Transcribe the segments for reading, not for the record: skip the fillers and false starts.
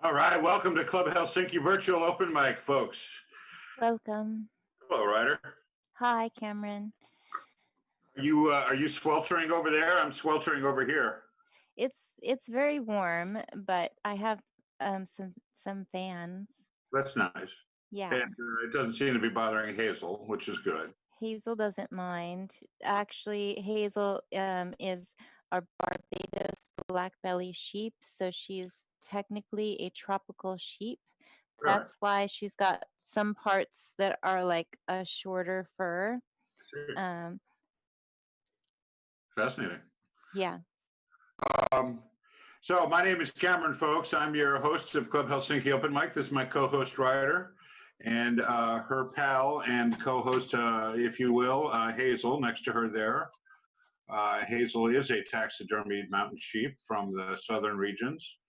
All right, welcome to Club Helsinki Virtual Open Mic, folks. Welcome. Hello, Ryder. Hi, Cameron. Are you sweltering over there? I'm sweltering over here. It's very warm, but I have some fans. That's nice. Yeah. And it doesn't seem to be bothering Hazel, which is good. Hazel doesn't mind. Actually, Hazel is our Barbados black belly sheep, so she's technically a tropical sheep. Really? That's why she's got some parts that are like a shorter fur. Fascinating. Yeah. So my name is Cameron, folks. I'm your host of Club Helsinki Open Mic. This is my co-host Ryder, and her pal and co-host, if you will, Hazel, next to her there. Hazel is a taxidermied mountain sheep from the southern regions.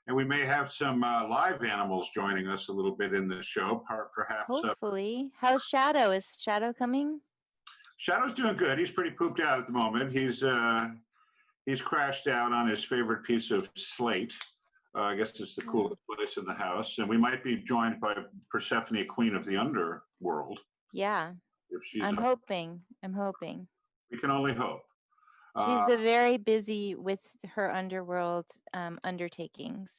And we may have some live animals joining us a little bit in the show, perhaps. Hopefully. How's Shadow? Is Shadow coming? Shadow's doing good. He's pretty pooped out at the moment. He's crashed out on his favorite piece of slate. I guess it's the coolest place in the house. And we might be joined by Persephone, Queen of the Underworld. Yeah. If she's I'm hoping. We can only hope. She's very busy with her underworld undertakings.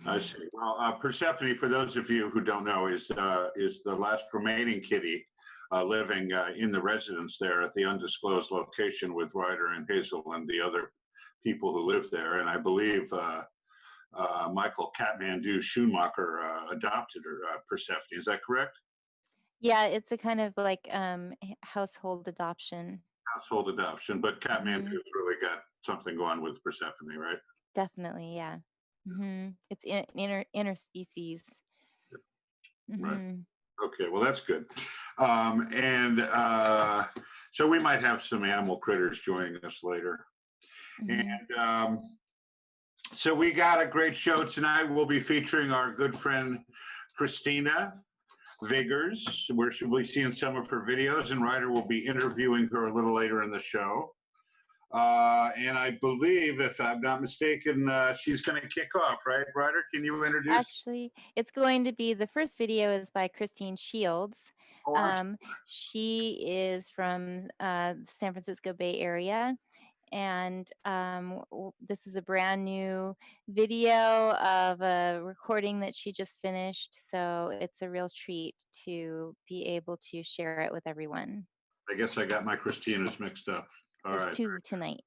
I see. Well, Persephone, for those of you who don't know, is the last remaining kitty living in the residence there at the undisclosed location with Ryder and Hazel and the other people who live there. And I believe Michael Kathmandu Schumacher adopted her, Persephone. Is that correct? Yeah, it's a kind of like household adoption. Household adoption, but Kathmandu's really got something going with Persephone, right? Definitely, yeah. It's interspecies. Right. Okay, well, that's good. So we might have some animal critters joining us later. And so we got a great show tonight. We'll be featuring our good friend, Christina Viggers, where she'll be seeing some of her videos, and Ryder will be interviewing her a little later in the show. And I believe, if I'm not mistaken, she's going to kick off, right, Ryder? Can you introduce? Actually, it's going to be, the first video is by Christine Shields. She is from the San Francisco Bay Area. And this is a brand new video of a recording that she just finished. So it's a real treat to be able to share it with everyone. I guess I got my Christinas mixed up. All right. There's two tonight.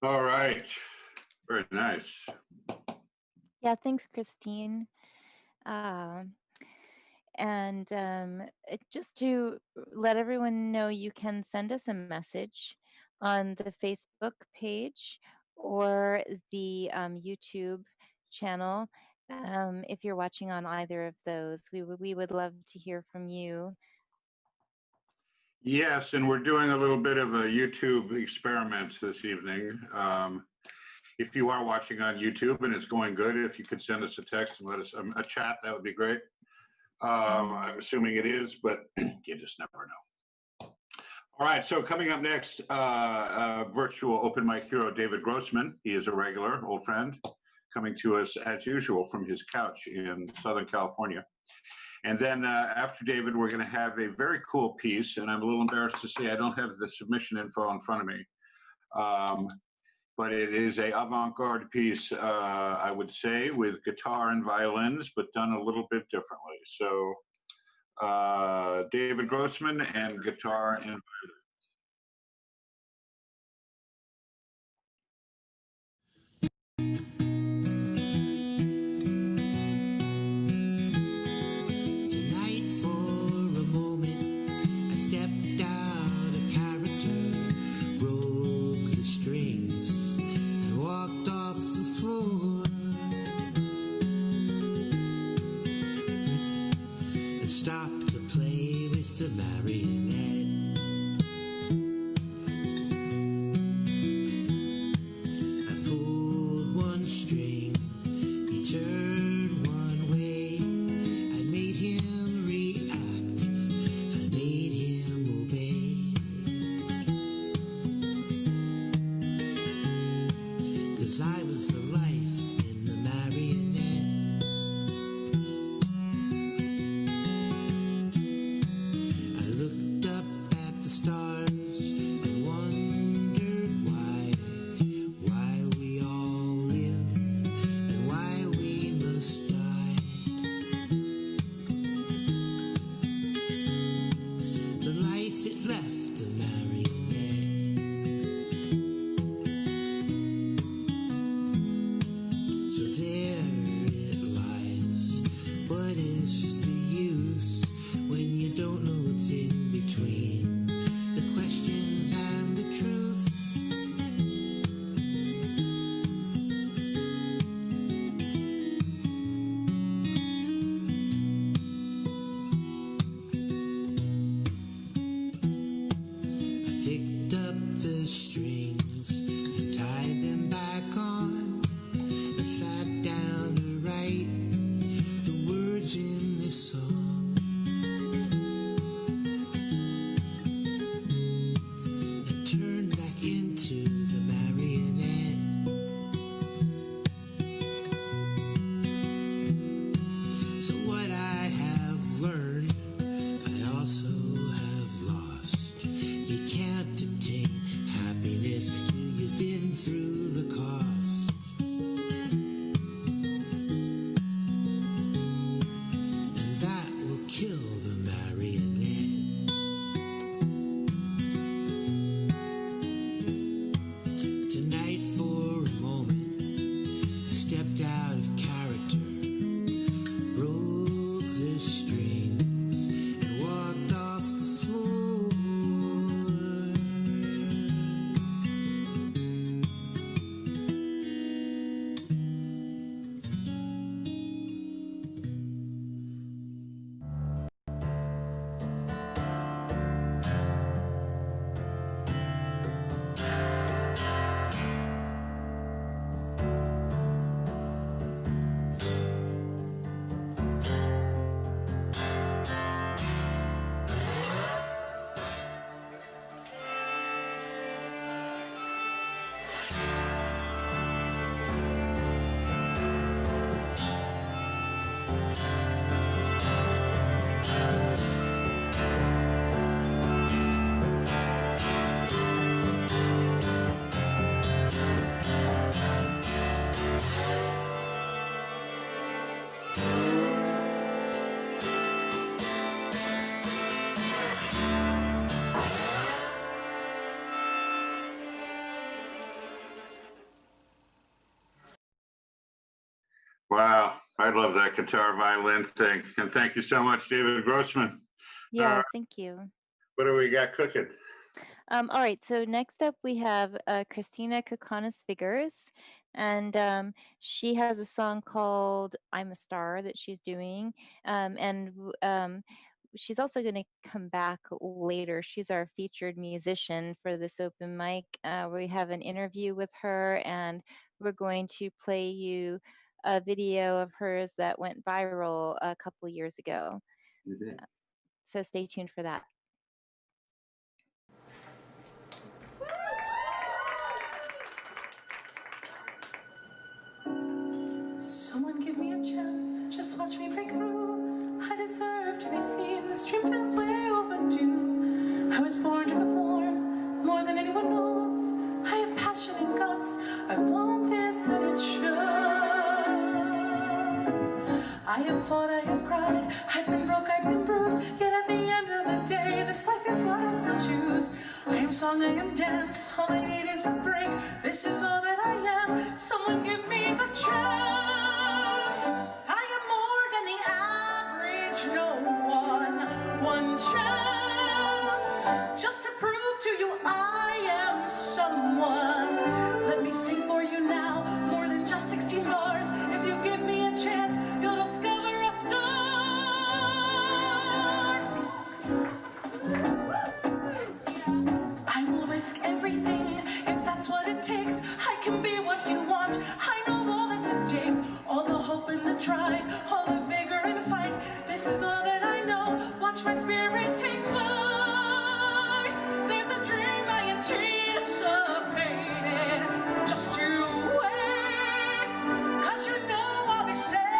All right. Very nice. Yeah, thanks, Christine. And just to let everyone know, you can send us a message on the Facebook page or the YouTube channel. If you're watching on either of those, we would love to hear from you. Yes, and we're doing a little bit of a YouTube experiment this evening. If you are watching on YouTube and it's going good, if you could send us a text and let us a chat, that would be great. I'm assuming it is, but you just never know. All right, so coming up next, virtual open mic hero David Grossman. He is a regular, old friend, coming to us as usual from his couch in Southern California. And then after David, we're going to have a very cool piece, and I'm a little embarrassed to say I don't have the submission info in front of me. But it is a avant-garde piece, I would say, with guitar and violins, but done a little bit differently. So David Grossman and guitar and violin. Stop to play with the marionette. Wow, I love that guitar violin thing. And thank you so much, David Grossman. Yeah, thank you. What do we got cooking? All right, so next up we have Christina Kokonis Viggers, and she has a song called "I'm a Star" that she's doing, she's also going to come back later. She's our featured musician for this open mic. We have an interview with her, and we're going to play you a video of hers that went viral a couple years ago. So stay tuned for that. Someone give me a chance, just watch me break through. I deserve to be seen, this dream feels way overdue. I was born to perform, more than anyone knows. I have passion and guts, I want this and it shows. I have fought, I have cried, I've been broke, I've been bruised. Yet at the end of the day, this life is what I still choose. I am song, I am dance, all I need is a break. This is all that I am, someone give me the chance. I am more than the average, no one chance. Just to prove to you I am someone. Let me sing for you now, more than just 16 bars. If you give me a chance, you'll discover a star. I will risk everything if that's what it takes. I can be what you want, I know all that's at stake. All the hope and the drive, all the vigor and the fight. This is all that I know, watch my spirit take flight. There's a dream I anticipated. Just you wait, 'cause you know I'll be celebrated.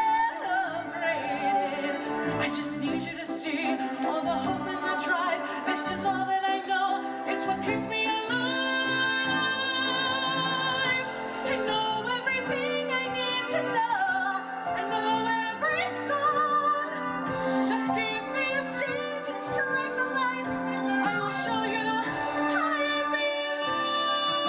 I just need you to see all the hope and the drive. This is all that I know, it's what keeps me alive. I know everything I need to know. I know every song. Just give me a stage and strike the lights. I will show you I belong.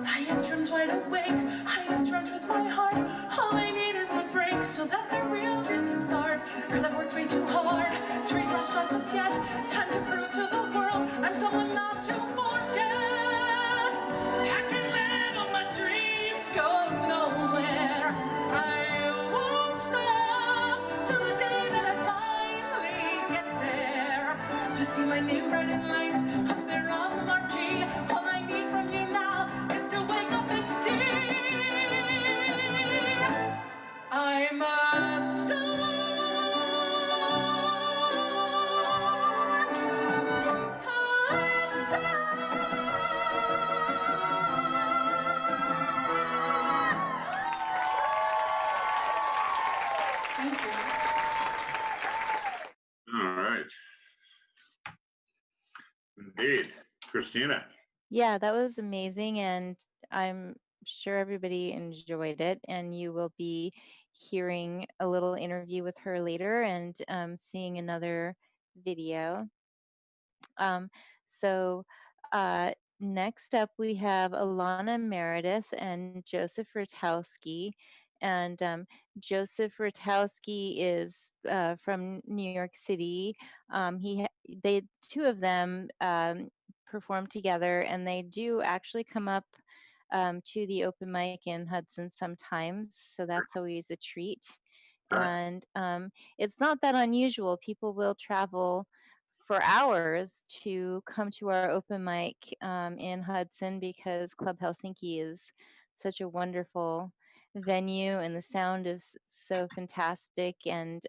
I have dreamt wide awake, I have dreamt with my heart. All I need is a break so that the real dream can start. 'Cause I've worked way too hard to reach stripes just yet. Time to prove to the world I'm someone not to forget. I can let all my dreams go nowhere. I won't stop till the day that I finally get there. To see my name bright in lights up there on the marquee. All I need from you now is to wake up and see I'm a star. Thank you. All right. Indeed. Christina. Yeah, that was amazing, and I'm sure everybody enjoyed it. And you will be hearing a little interview with her later, and seeing another video. Um, so next up, we have Ilana Meredith and Joseph Rutkowski. And Joseph Rutkowski is from New York City. They two of them perform together, and they do actually come up to the open mic in Hudson sometimes. So that's always a treat. Right. And it's not that unusual. People will travel for hours to come to our open mic in Hudson, because Club Helsinki is such a wonderful venue and the sound is so fantastic. And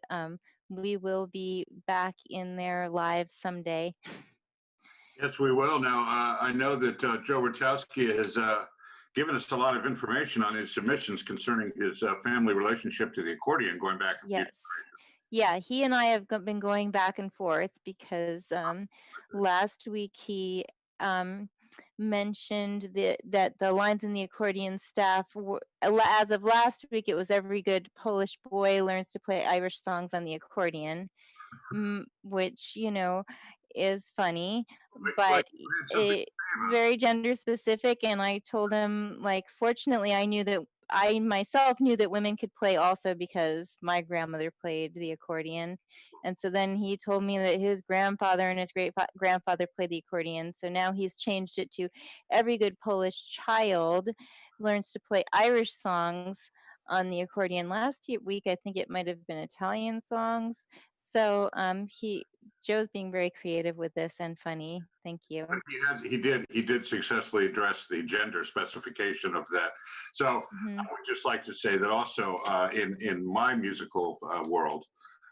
we will be back in there live someday. Yes, we will. Now, I know that Joe Rutkowski has given us a lot of information on his submissions concerning his family relationship to the accordion going back a few Yes. Yeah, he and I have been going back and forth because last week he mentioned that the lines in the accordion staff were, as of last week, it was every good Polish boy learns to play Irish songs on the accordion, which, is funny, Wait, but something it, It's very gender specific, and I told him, like, fortunately, I myself knew that women could play also because my grandmother played the accordion. And so then he told me that his grandfather and his great grandfather played the accordion. So now he's changed it to every good Polish child learns to play Irish songs on the accordion. Week, I think it might have been Italian songs. So Joe's being very creative with this and funny. Thank you. He did successfully address the gender specification of that. So I would just like to say that also in my musical world,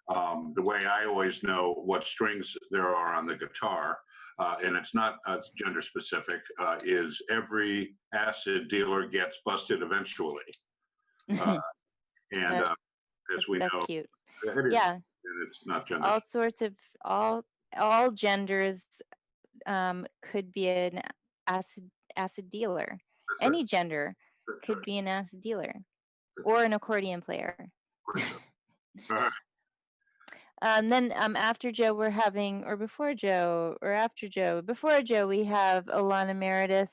the way I always know what strings there are on the guitar, and it's not gender specific, is every acid dealer gets busted eventually. And as we know, cute. it is, yeah, and it's not gender. All sorts of all genders could be an acid dealer. That's Any right. gender That's could right. be an acid dealer That's or right. an accordion player. All right. Then after Joe, we're having, or before Joe, or after Joe, before Joe, we have Ilana Meredith,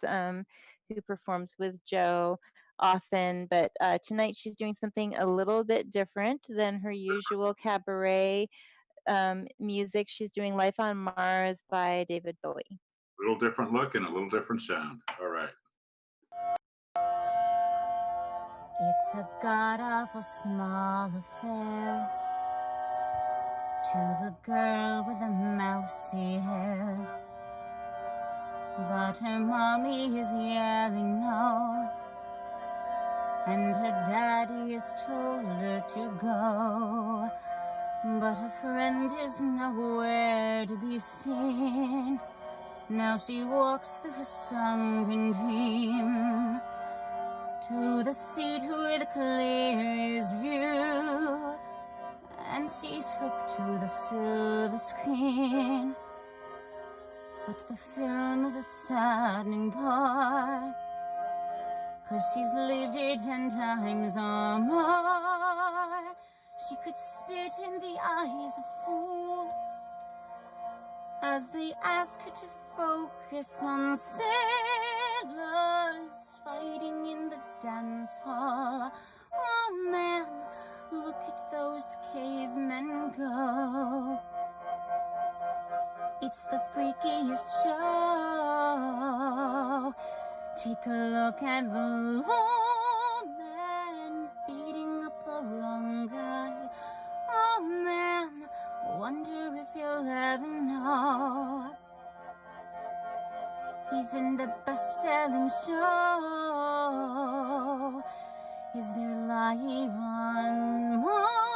who performs with Joe often, but tonight she's doing something a little bit different than her usual cabaret music. She's doing Life on Mars by David Bowie. A little different look and a little different sound. All right. It's a god-awful small affair to the girl with the mousy hair, but her mommy is yelling no, and her daddy has told her to go, but her friend is nowhere to be seen. Now she walks through a sunken dream to the seat with the clearest view, and she's hooked to the silver screen. But the film is a saddening part, 'cause she's lived it 10 times or more. She could spit in the eyes of fools as they ask her to focus on sailors fighting in the dance hall. Oh man, look at those cavemen go. It's the freakiest show. Take a look at the woman beating up the wrong guy. Oh man, wonder if you'll ever know. He's in the best-selling show. Is there live on Mars?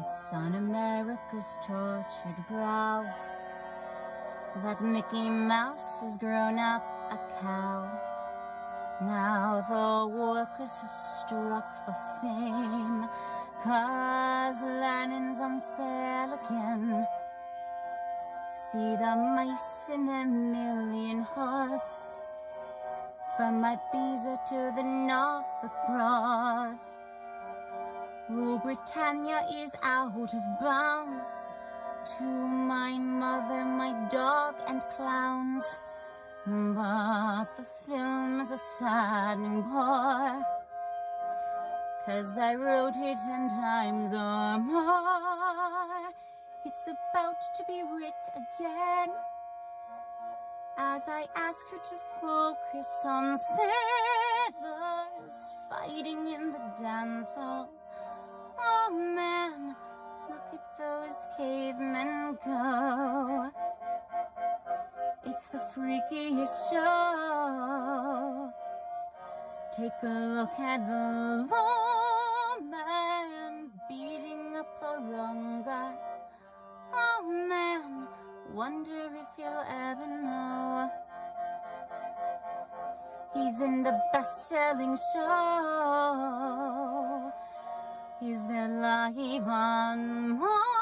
It's on America's tortured brow that Mickey Mouse has grown up a cow. Now the workers have struck for fame, 'cause Lennon's on sale again. See the mice in their million hearts, from Ibiza to the Norfolk Broads. Rule Britannia is out of bounds to my mother, my dog, and clowns. But the film is a saddening bore, 'cause I wrote it 10 times or more. It's about to be writ again, as I ask her to focus on sailors fighting in the dance hall. Oh man, look at those cavemen go. It's the freakiest show. Take a look at the woman beating up the wrong guy. Oh man, wonder if you'll ever know. He's in the best-selling show. Is there life on Mars?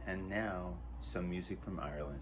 And now, some music from Ireland.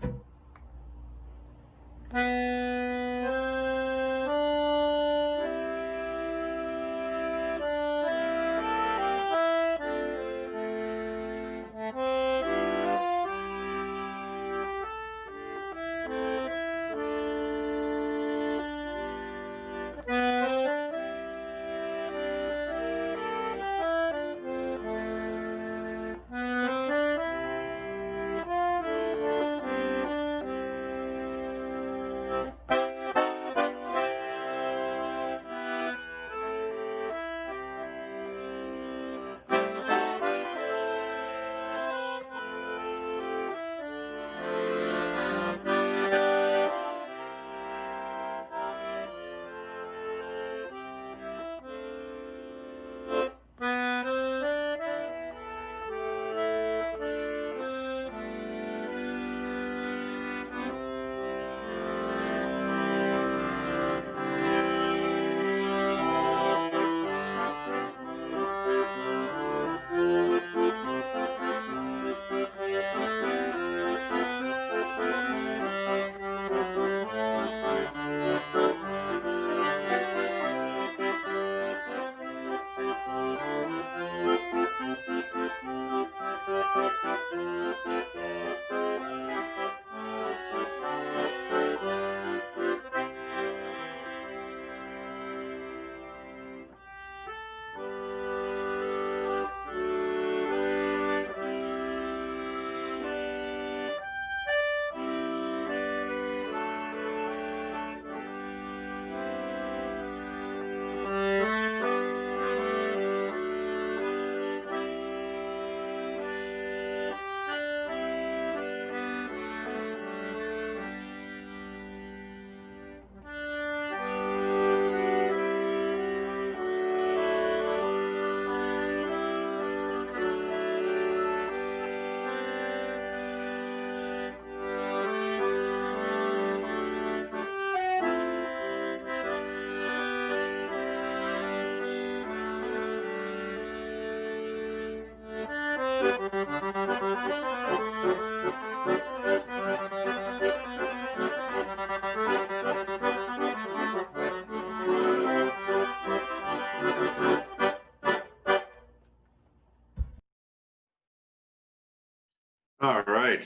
All right.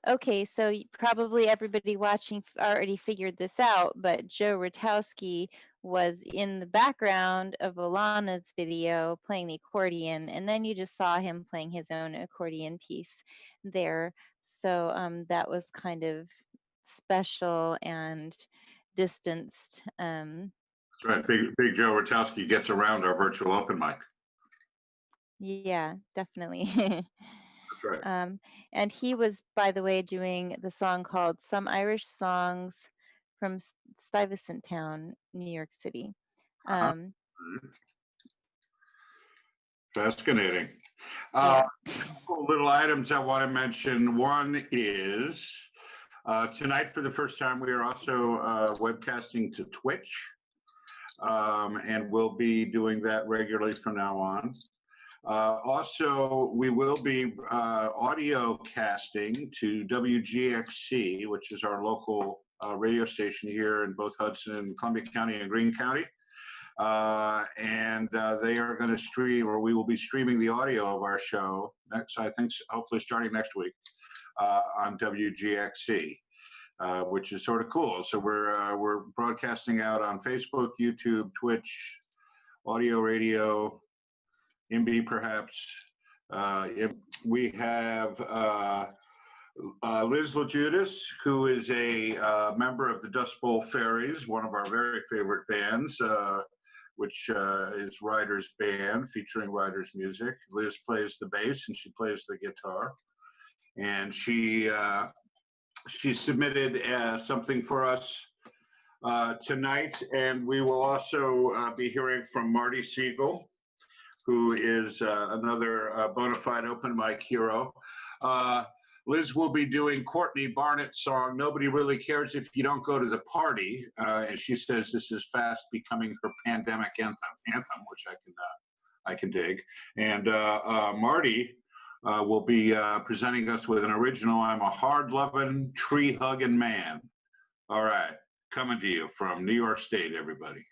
Okay, so probably everybody watching already figured this out, but Joe Rutkowski was in the background of Ilana's video playing the accordion, and then you just saw him playing his own accordion piece there. So that was kind of special and distanced. That's right. Big Joe Rutkowski gets around our virtual open mic. Yeah, definitely. That's right. And he was, by the way, doing the song called Some Irish Songs from Stuyvesant Town, New York City. Fascinating. Yeah. Couple little items I want to mention. One is tonight, for the first time, we are also webcasting to Twitch, and we'll be doing that regularly from now on. Also, we will be audio casting to WGXC, which is our local radio station here in both Hudson and Columbia County and Greene County. And they are going to stream, or we will be streaming the audio of our show next, I think, hopefully starting next week on WGXC, which is sort of cool. So we're broadcasting out on Facebook, YouTube, Twitch, audio, radio, MB perhaps. We have Liz LoGiudice, who is a member of the Dust Bowl Fairies, one of our very favorite bands, which is Ryder's band featuring Ryder's music. Liz plays the bass and she plays the guitar. And she submitted something for us tonight. And we will also be hearing from Marty Siegel, who is another bona fide open mic hero. Liz will be doing Courtney Barnett's song, Nobody Really Cares If You Don't Go to the Party. And she says this is fast becoming her pandemic anthem, which I can dig. And Marty will be presenting us with an original, I'm a Hard-Loving, Tree-Hugging Man. All right, coming to you from New York State, everybody.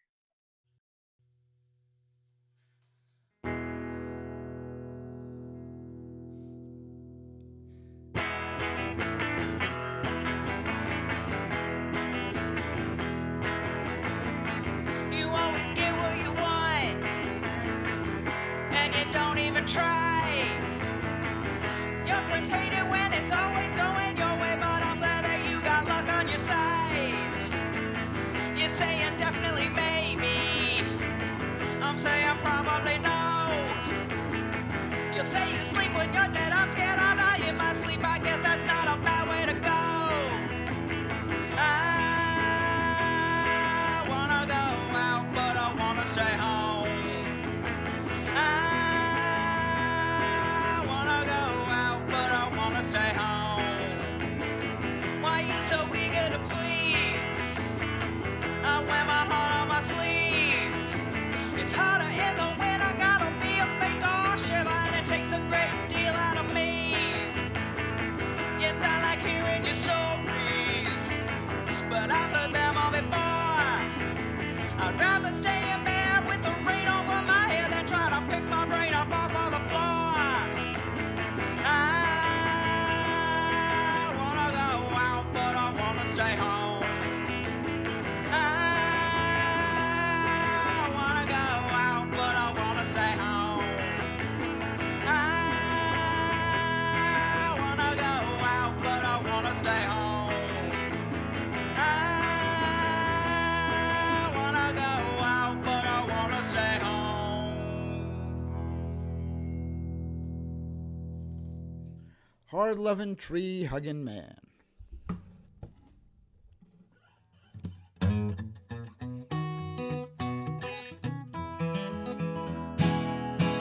Try. Your friends hate it when it's always going your way, but I'm glad that you got luck on your side. You're saying definitely maybe. I'm saying probably no. You'll say you sleep when you're dead. I'm scared I'll die in my sleep. I guess that's not a bad way to go. I wanna go out, but I wanna stay home. Stay home. Why you so eager to please? I wear my heart on my sleeve. It's harder in the winter, gotta be a fake or shiver, and it takes a great deal out of me. Yes, I like hearing your stories, but I've heard them all before. I'd rather stay in bed with the rain over my head than try to pick my brain up off of the floor. Stay home. I wanna go out, but I wanna stay home. I wanna go out, but I wanna stay home. I wanna go out, but I wanna stay home. Hard-loving, tree-hugging man.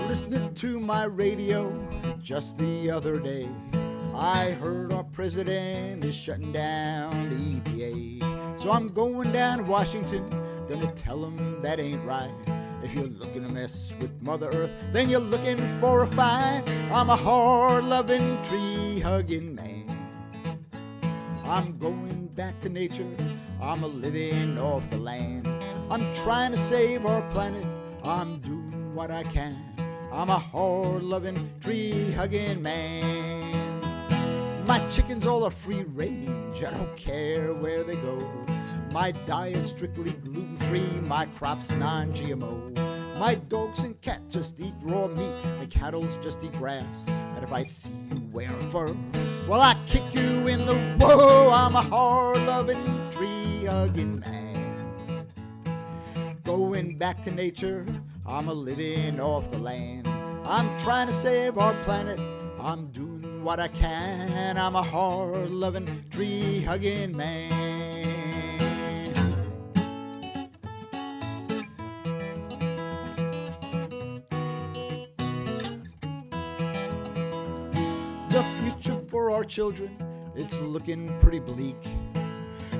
Listening to my radio just the other day, I heard our president is shutting down the EPA. So I'm going down to Washington, gonna tell him that ain't right. If you're looking to mess with Mother Earth, then you're looking for a fight. I'm a hard-loving, tree-hugging man. I'm going back to nature, I'm a living off the land. I'm trying to save our planet, I'm doing what I can. I'm a hard-loving, tree-hugging man. My chickens all are free range, I don't care where they go. My diet's strictly gluten-free, my crop's non-GMO. My dogs and cats just eat raw meat, my cattle's just eat grass. And if I see you wearing fur, well, I kick you in the whoa. I'm a hard-loving, tree-hugging man. Going back to nature, I'm a living off the land. I'm trying to save our planet, I'm doing what I can. I'm a hard-loving, tree-hugging man. The future for our children, it's looking pretty bleak.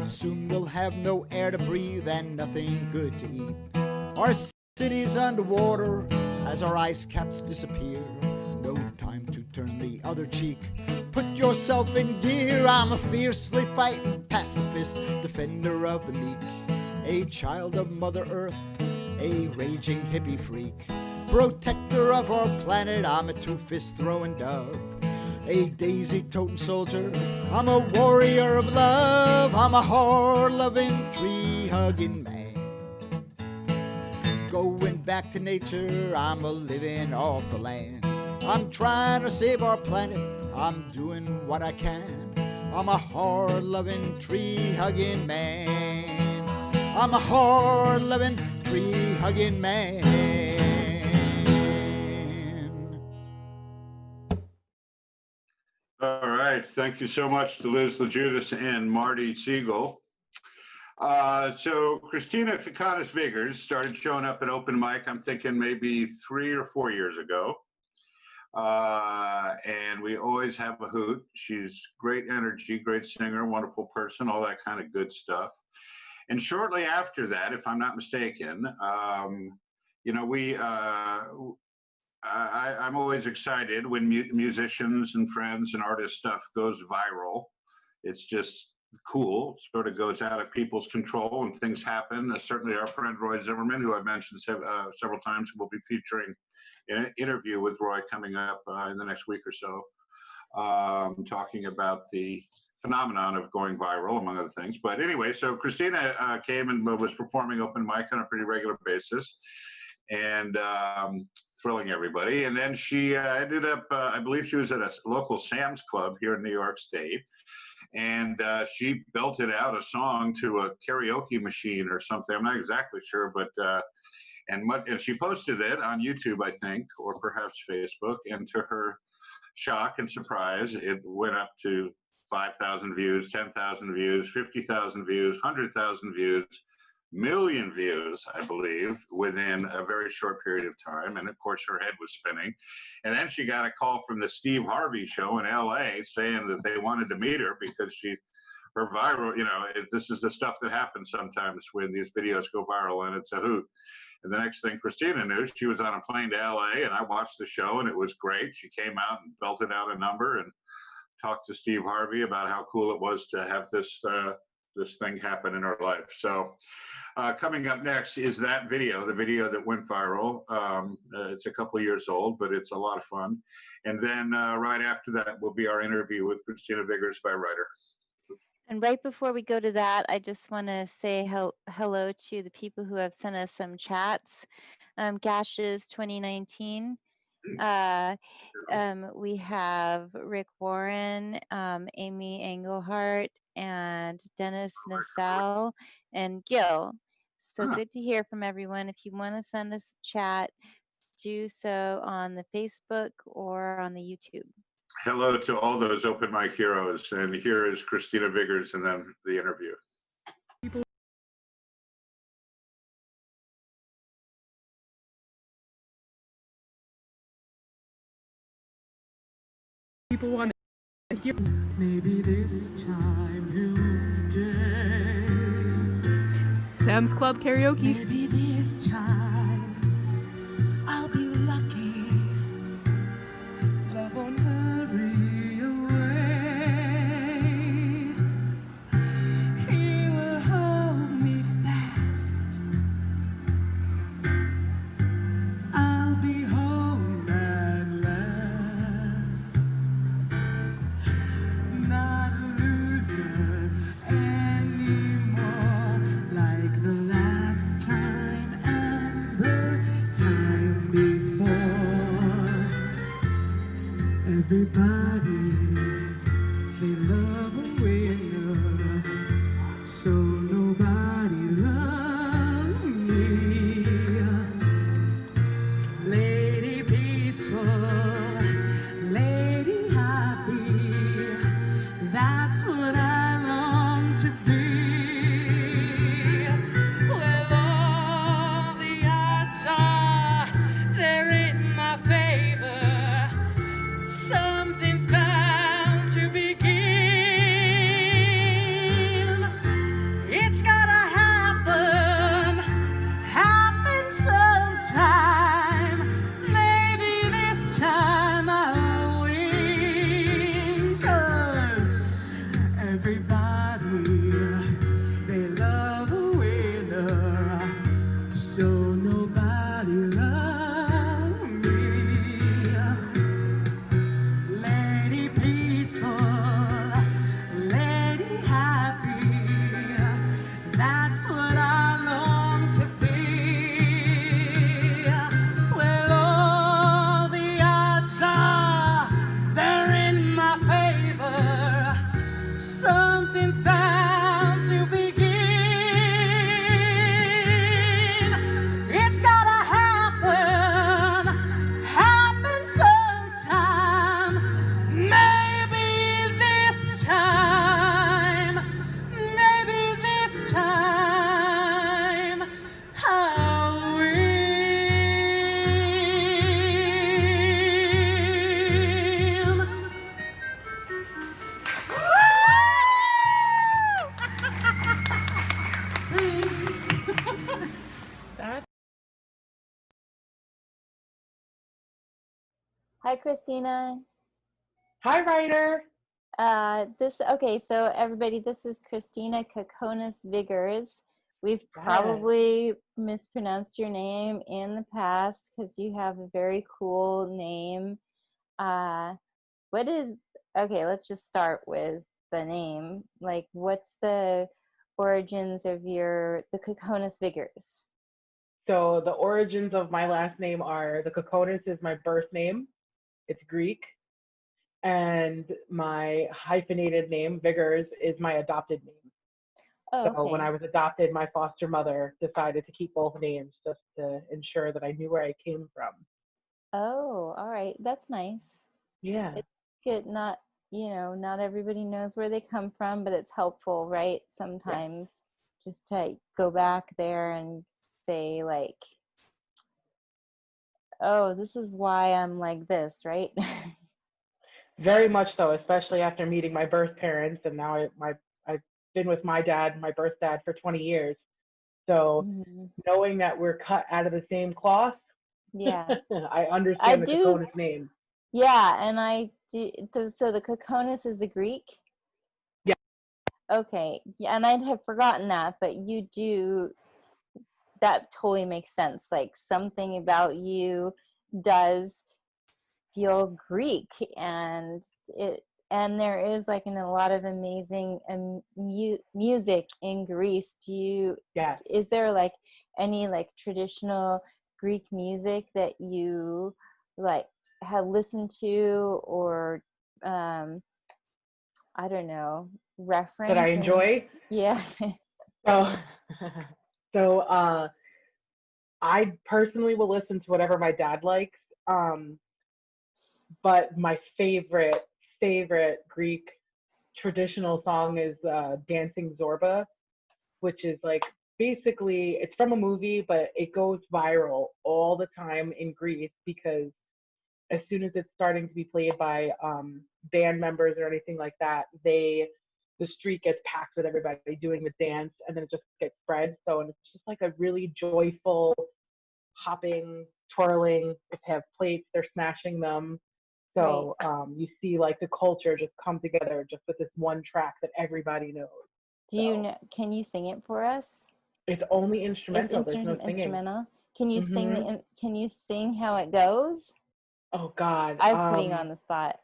Soon we'll have no air to breathe and nothing good to eat. Our cities underwater as our ice caps disappear. No time to turn the other cheek. Put yourself in gear. I'm a fiercely fighting pacifist, defender of the meek. A child of Mother Earth, a raging hippie freak. Protector of our planet, I'm a two-fist throwing dove. A daisy-toting soldier, I'm a warrior of love. I'm a hard-loving, tree-hugging man. Going back to nature, I'm a living off the land. I'm trying to save our planet, I'm doing what I can. I'm a hard-loving, tree-hugging man. I'm a hard-loving, tree-hugging man. All right. Thank you so much to Liz LoGiudice and Marty Siegel. So Christina Viggers started showing up at open mic, I'm thinking maybe 3 or 4 years ago. And we always have a hoot. She's great energy, great singer, wonderful person, all that kind of good stuff. And shortly after that, if I'm not mistaken, you know, I'm always excited when musicians and friends and artist stuff goes viral. It's just cool, sort of goes out of people's control and things happen. Certainly our friend Roy Zimmerman, who I've mentioned several times, will be featuring an interview with Roy coming up in the next week or so, talking about the phenomenon of going viral, among other things. But anyway, so Christina came and was performing open mic on a pretty regular basis and thrilling everybody. And then she ended up, I believe she was at a local Sam's Club here in New York State. And she belted out a song to a karaoke machine or something. I'm not exactly sure, but and she posted it on YouTube, I think, or perhaps Facebook. And to her shock and surprise, it went up to 5,000 views, 10,000 views, 50,000 views, 100,000 views, million views, I believe, within a very short period of time. And of course, her head was spinning. And then she got a call from the Steve Harvey show in LA saying that they wanted to meet her because her viral, you know, this is the stuff that happens sometimes when these videos go viral, and it's a hoot. And the next thing Christina knew, she was on a plane to LA, and I watched the show, and it was great. She came out and belted out a number and talked to Steve Harvey about how cool it was to have this thing happen in her life. So coming up next is that video, the video that went viral. It's a couple of years old, but it's a lot of fun. And then right after that will be our interview with Christina Viggers by Ryder. And right before we go to that, I just want to say hello to the people who have sent us some chats. Gashes 2019. We have Rick Warren, Amy Engelhardt, and Dennis Nassau, and Gil. So good to hear from everyone. If you want to send us a chat, do so on the Facebook or on the YouTube. Hello to all those open mic heroes. And here is Christina Viggers and then the interview. People want to maybe this time you'll stay. Sam's Club karaoke. Maybe this time I'll be lucky. Love won't hurry away. He will hold me fast. I'll be home at last. Not a loser anymore, like the last time and the time before. Everybody, they love a winner, so nobody loves me. Lady peaceful, lady happy, that's what I long to be. Well, all the odds are they're in my favor. Something's bad. Hi, Christina. Hi, Ryder. So everybody, this is Christina Kokonis Viggers. We've Yes. probably mispronounced your name in the past because you have a very cool name. Let's just start with the name. Like, what's the origins of the Kokonis Viggers? So the origins of my last name are the Kokonis is my birth name. It's Greek. And my hyphenated name, Viggers, is my adopted name. Oh, So when okay. I was adopted, my foster mother decided to keep both names just to ensure that I knew where I came from. Oh, all right. That's nice. Yeah. It's good. Not everybody knows where they come from, but it's helpful, right? Sometimes just to go back there and say like, oh, this is why I'm like this, right? Very much so, especially after meeting my birth parents, and now I've been with my dad, my birth dad, for 20 years. So Mhm. knowing that we're cut out of the same cloth, Yeah. I I understand the do. Kokonis name. Yeah, and I do. So the Kokonis is the Greek? Yeah. Okay. Yeah, and I'd have forgotten that, but that totally makes sense. Like something about you does feel Greek, and there is like in a lot of amazing music in Greece. Yes. Is there like any like traditional Greek music that you like have listened to, or I don't know, That I reference? enjoy. Yeah. So, so I personally will listen to whatever my dad likes. But my favorite Greek traditional song is Dancing Zorba, which is like basically it's from a movie, but it goes viral all the time in Greece because as soon as it's starting to be played by band members or anything like that, the street gets packed with everybody doing the dance, and then it just gets spread. So and it's just like a really joyful, hopping, twirling. If they have plates, they're smashing them. So you see like the culture just come together just with this one track that everybody knows. Do you know? Can you sing it for us? It's only It's instrumental. There's no singing. instrumental. Can you sing Mm-hmm. Can you sing how it goes? Oh God. I'm putting you on the spot.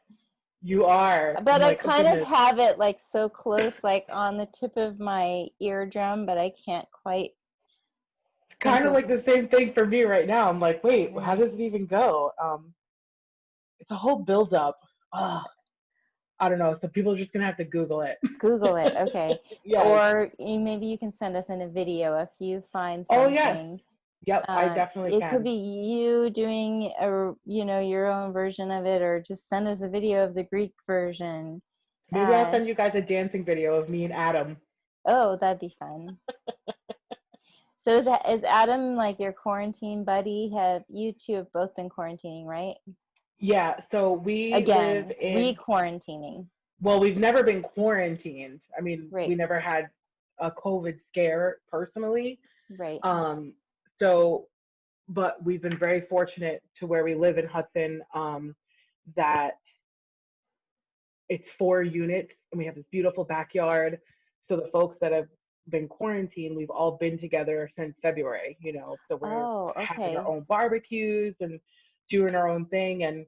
You are. But I like, oh, kind of goodness. have it like so close, like on the tip of my eardrum, but I can't quite. It's kind of like the same thing for me right now. I'm like, wait, how does it even go? It's a whole build up. I don't know. So people are just gonna have to Google it. Google it, okay. Yes. Or maybe you can send us in a video if you find something. Oh yes. Yep, I definitely can. It could be you doing your own version of it, or just send us a video of the Greek version. Maybe I'll send you guys a dancing video of me and Adam. Oh, that'd be fun. So is Adam like your quarantine buddy? Have you two have both been quarantining, right? Yeah, so we Again, live in re-quarantining. Well, we've never been quarantined. I mean, Right. we never had a COVID scare personally. Right. But we've been very fortunate to where we live in Hudson, that it's 4 units and we have this beautiful backyard. So the folks that have been quarantined, we've all been together since February, so we're having our own barbecues and doing our own thing. And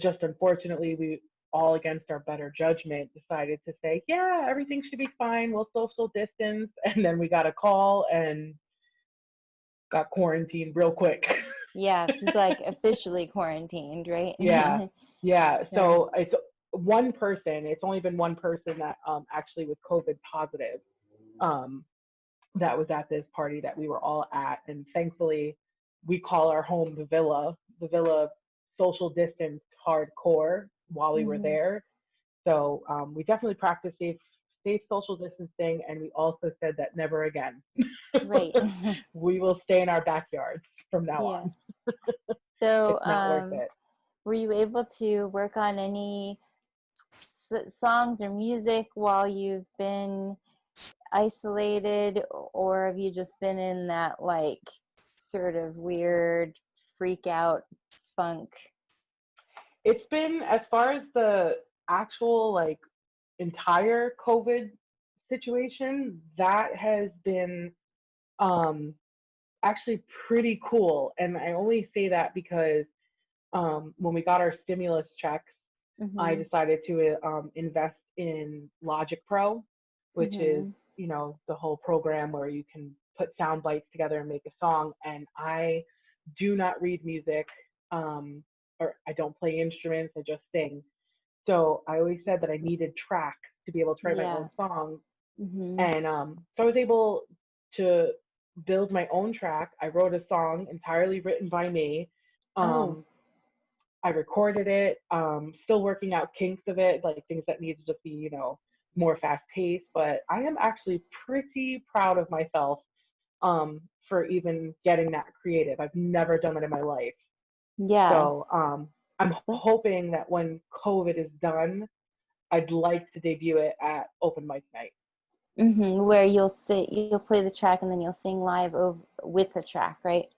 just unfortunately, we all against our better judgment decided to say, yeah, everything should be fine. We'll social distance. And then we got a call and got quarantined real quick. Yeah, like officially quarantined, right? Yeah. So it's one person. It's only been one person that actually was COVID positive. That was at this party that we were all at, and thankfully, we call our home the Villa. The Villa social distanced hardcore while we were there. So we definitely practiced safe social distancing, and we also said that never again. Right. We will stay in our backyards from now on. So it's not worth it. Were you able to work on any songs or music while you've been isolated, or have you just been in that like sort of weird freak out funk It's been, as far as the actual like entire COVID situation, that has been actually pretty cool. And I only say that because when we got our stimulus checks, I Mm-hmm. decided to invest in Logic Pro, which is, Mm-hmm. the whole program where you can put sound bites together and make a song. And I do not read music, or I don't play instruments, I just sing. So I always said that I needed tracks to be able to write my Yeah. own songs. Mm-hmm. And so I was able to build my own track. I wrote a song entirely written by me. Oh. I recorded it, still working out kinks of it, like things that need to just be, more fast paced. But I am actually pretty proud of myself for even getting that creative. I've never done it in my life. Yeah. So I'm hoping that when COVID is done, I'd like to debut it at open mic night. Mm-hmm. Where you'll play the track and then you'll sing live with the track, right?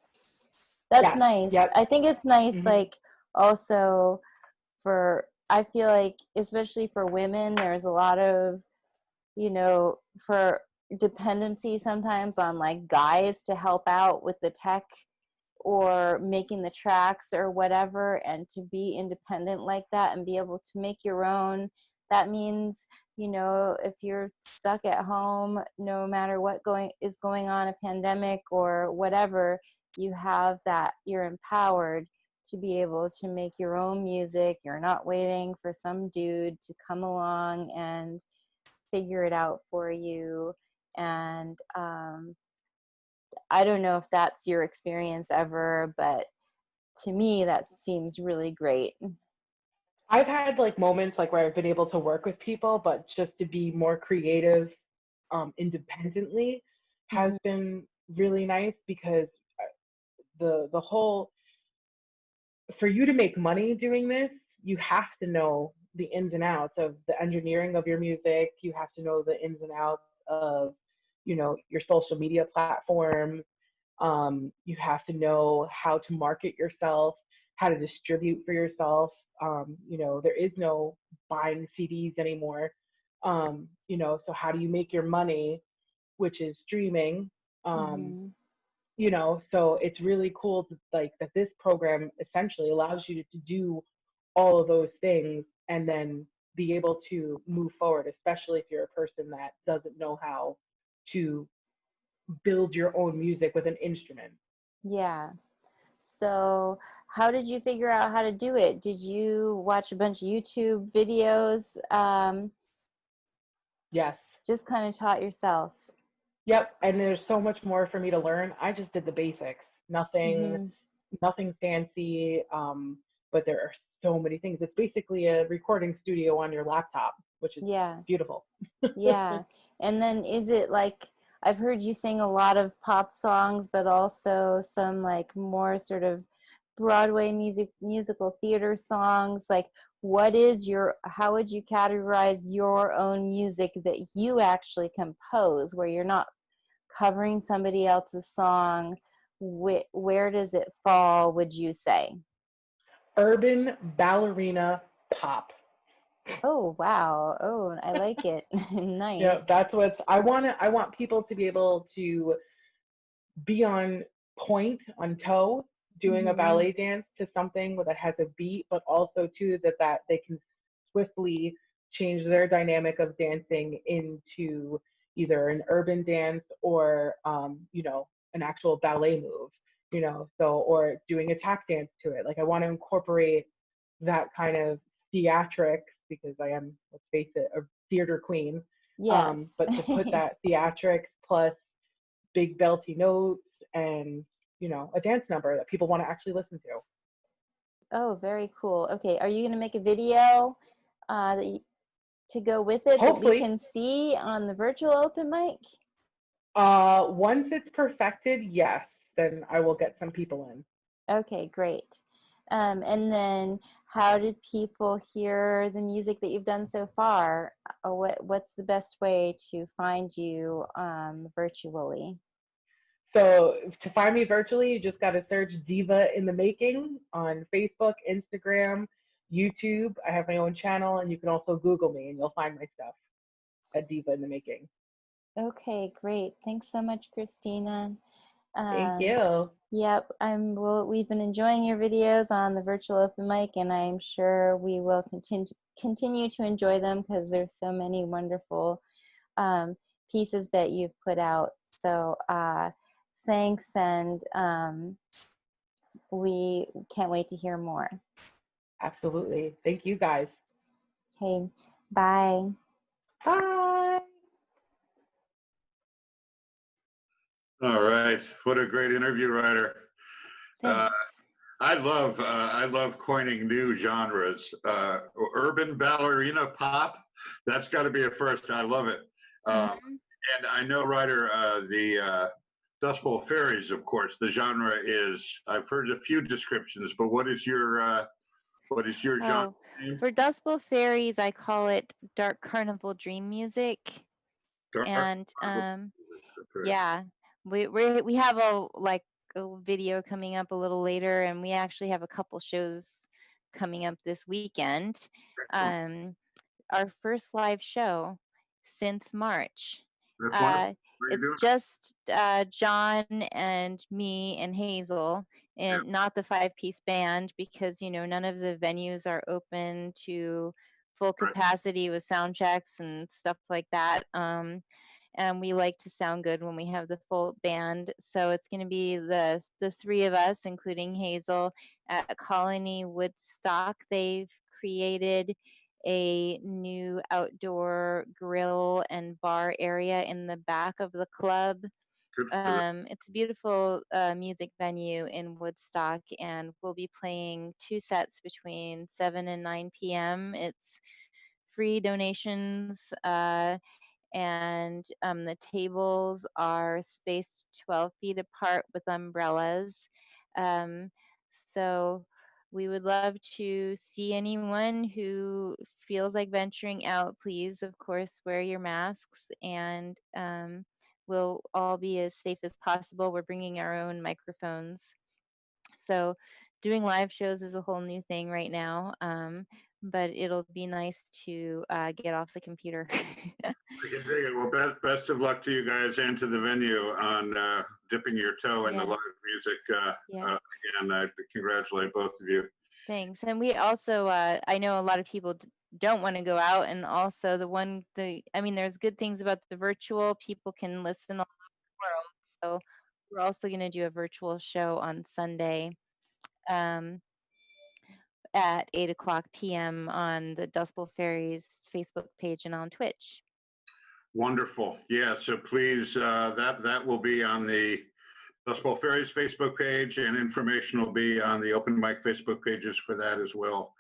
That's Yes. nice. Yep. I think it's nice, Hmm. like, also I feel like, especially for women, there's a lot of, for dependency sometimes on like guys to help out with the tech or making the tracks or whatever, and to be independent like that and be able to make your own. That means, if you're stuck at home, no matter what is going on, a pandemic or whatever, you have that, you're empowered to be able to make your own music. You're not waiting for some dude to come along and figure it out for you. And I don't know if that's your experience ever, but to me, that seems really great. I've had like moments like where I've been able to work with people, but just to be more creative independently has Mm-hmm. been really nice, because the whole, for you to make money doing this, you have to know the ins and outs of the engineering of your music. You have to know the ins and outs of, your social media platforms. You have to know how to market yourself, how to distribute for yourself. There is no buying CDs anymore. So how do you make your money, which is streaming? Um, Mm-hmm. so it's really cool like that this program essentially allows you to do all of those things and then be able to move forward, especially if you're a person that doesn't know how to build your own music with an instrument. Yeah. So how did you figure out how to do it? Did you watch a bunch of YouTube videos? Yes. Just kind of taught yourself? Yep. And there's so much more for me to learn. I just did the basics. Nothing Mm-hmm. nothing fancy. But there are so many things. It's basically a recording studio on your laptop, which is Yeah. beautiful. Yeah. And then is it like, I've heard you sing a lot of pop songs, but also some like more sort of Broadway musical theater songs. Like, how would you categorize your own music that you actually compose, where you're not covering somebody else's song? Where does it fall, would you say? Urban ballerina pop. Oh, wow. Oh, I like it. Yeah, Nice. that's what I want people to be able to be on point, on toe, doing a Mm-hmm. ballet dance to something that has a beat, but also too that they can swiftly change their dynamic of dancing into either an urban dance or an actual ballet move, or doing a tap dance to it. Like I want to incorporate that kind of theatrics, because I am, let's face it, a theater queen. Yes. But to put that theatrics plus big belty notes and a dance number that people want to actually listen to. Oh, very cool. Okay, are you going to make a video to go with it that we Hopefully, can see on the virtual open mic? once it's perfected, yes, then I will get some people in. Okay, great. And then how did people hear the music that you've done so far? What's the best way to find you virtually? So to find me virtually, you just got to search Diva in the Making on Facebook, Instagram, YouTube. I have my own channel, and you can also Google me, and you'll find my stuff at Diva in the Making. Okay, great. Thanks so much, Christina. Thank you. Yep, we've been enjoying your videos on the virtual open mic, and I'm sure we will continue to enjoy them because there's so many wonderful pieces that you've put out. So thanks, and we can't wait to hear more. Absolutely. Thank you, guys. Okay, bye. Bye. All right. What a great interview, Ryder. Thanks. I love coining new genres. Urban ballerina pop. That's got to be a first. I love it. And I know, Ryder, the Dust Bowl Fairies, of course, the genre is, I've heard a few descriptions, but what is your genre name? For Dust Bowl Fairies, I call it Dark Carnival Dream Music. And yeah, we have a video coming up a little later, and we actually have a couple shows coming up this weekend. Our first live show since March. It's just John and me and Hazel, and not the 5-piece band, because none of the venues are open to full capacity with sound checks and stuff like that. And we like to sound good when we have the full band. So it's going to be the three of us, including Hazel, at Colony Woodstock. They've created a new outdoor grill and bar area in the back of the club. It's a beautiful music venue in Woodstock, and we'll be playing 2 sets between 7 and 9 p.m. It's free donations, and the tables are spaced 12 feet apart with umbrellas. So we would love to see anyone who feels like venturing out. Please, of course, wear your masks, and we'll all be as safe as possible. We're bringing our own microphones. So doing live shows is a whole new thing right now, but it'll be nice to get off the computer. I can dig it. Well, best of luck to you guys and to the venue on dipping your toe in the live music. Again, I congratulate both of you. Thanks. And we also, I know a lot of people don't want to go out, and also there's good things about the virtual. People can listen all over the world. So we're also going to do a virtual show on Sunday at 8:00 p.m. on the Dust Bowl Fairies Facebook page and on Twitch. Wonderful. Yeah, so please, that will be on the Dust Bowl Fairies Facebook page, and information will be on the open mic Facebook pages for that as well.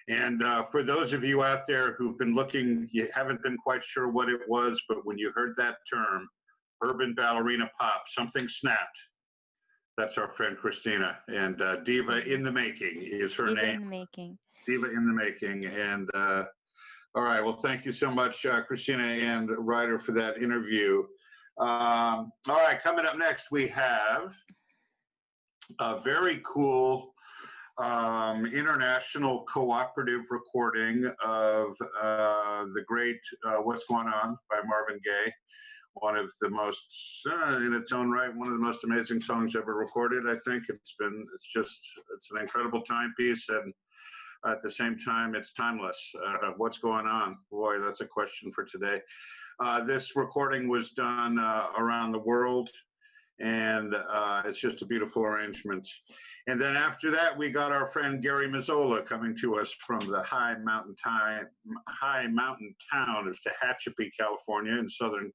And for those of you out there who've been looking, you haven't been quite sure what it was, but when you heard that term, urban ballerina pop, something snapped. That's our friend Christina, and Diva in the Making is her name. Diva in the Making. Diva in the Making. And all right, well, thank you so much, Christina and Ryder, for that interview. All right, coming up next, we have a very cool international cooperative recording of the great What's Going On by Marvin Gaye. One of the most, in its own right, one of the most amazing songs ever recorded. I think it's an incredible timepiece, and at the same time, it's timeless. What's going on? Boy, that's a question for today. This recording was done around the world, and it's just a beautiful arrangement. And then after that, we got our friend Gary Mazzola coming to us from the high mountain town of Tehachapi, California, in Southern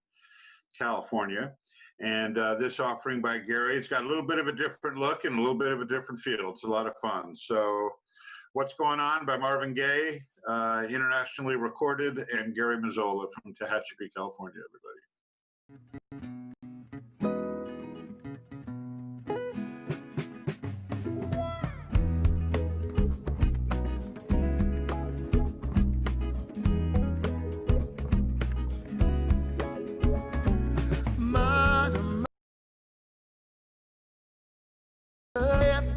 California. And this offering by Gary, it's got a little bit of a different look and a little bit of a different feel. It's a lot of fun. So What's Going On by Marvin Gaye, internationally recorded, and Gary Mazzola from Tehachapi, California, everybody.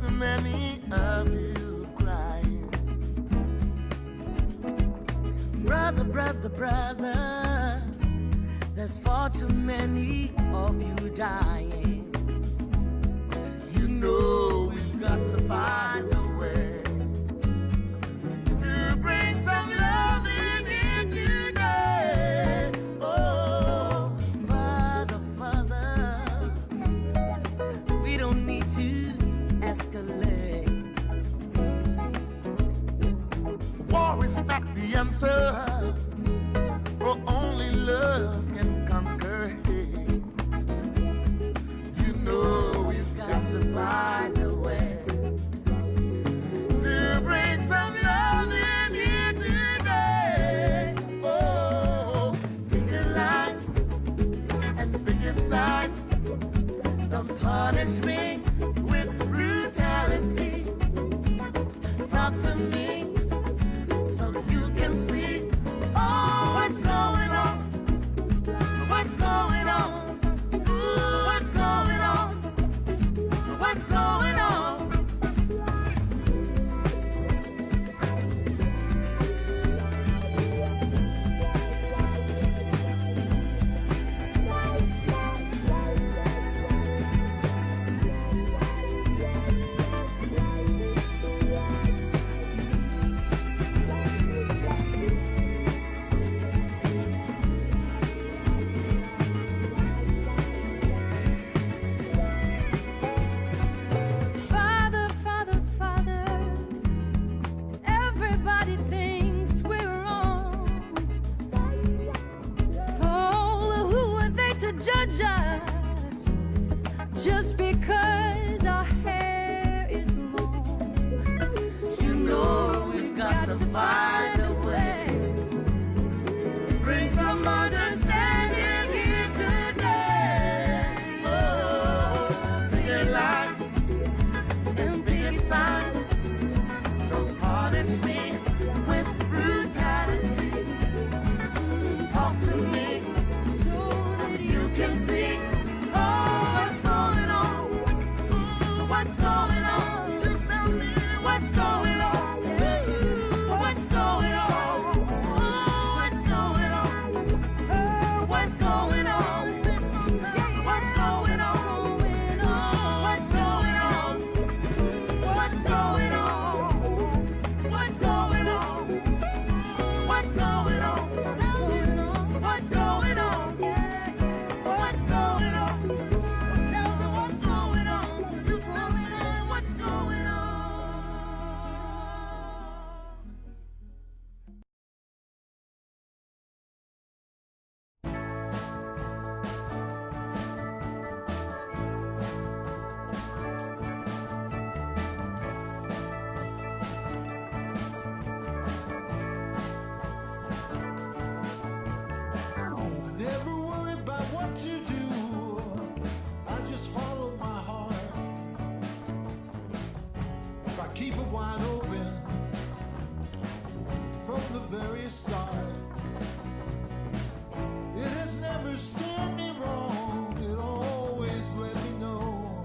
Many of you crying Brother, brother, brother, there's far too many of you dying. You know we've got to find a way to bring some love in here today. Oh, Father, Father, we don't need to escalate. War is not the answer, for only love can conquer hate. You know we've got to find a way to bring some love in here today. Oh, bigger lives and bigger sides. Don't punish me with brutality. Talk to me so you can see. Oh, what's going on? What's going on? Ooh, what's going on? What's going on? Father, Father, Father, everybody thinks we're wrong. Oh, who are they to judge us just because our hair is long? You know we've got to find a way, bring some understanding here today. Oh, bigger lights and big signs. Don't punish me with brutality. Talk to me so you can see. Oh, what's going on? Ooh, what's going on? You tell me what's going on. What's going on? Ooh, what's going on? Oh, what's going on? What's going on? What's going on? What's going on? What's going on? What's going on? What's going on? What's going on? What's going on? You tell me what's going on. Never worry about what you do. I just follow my heart. If I keep it wide open from the very start, it has never steered me wrong. It always let me know.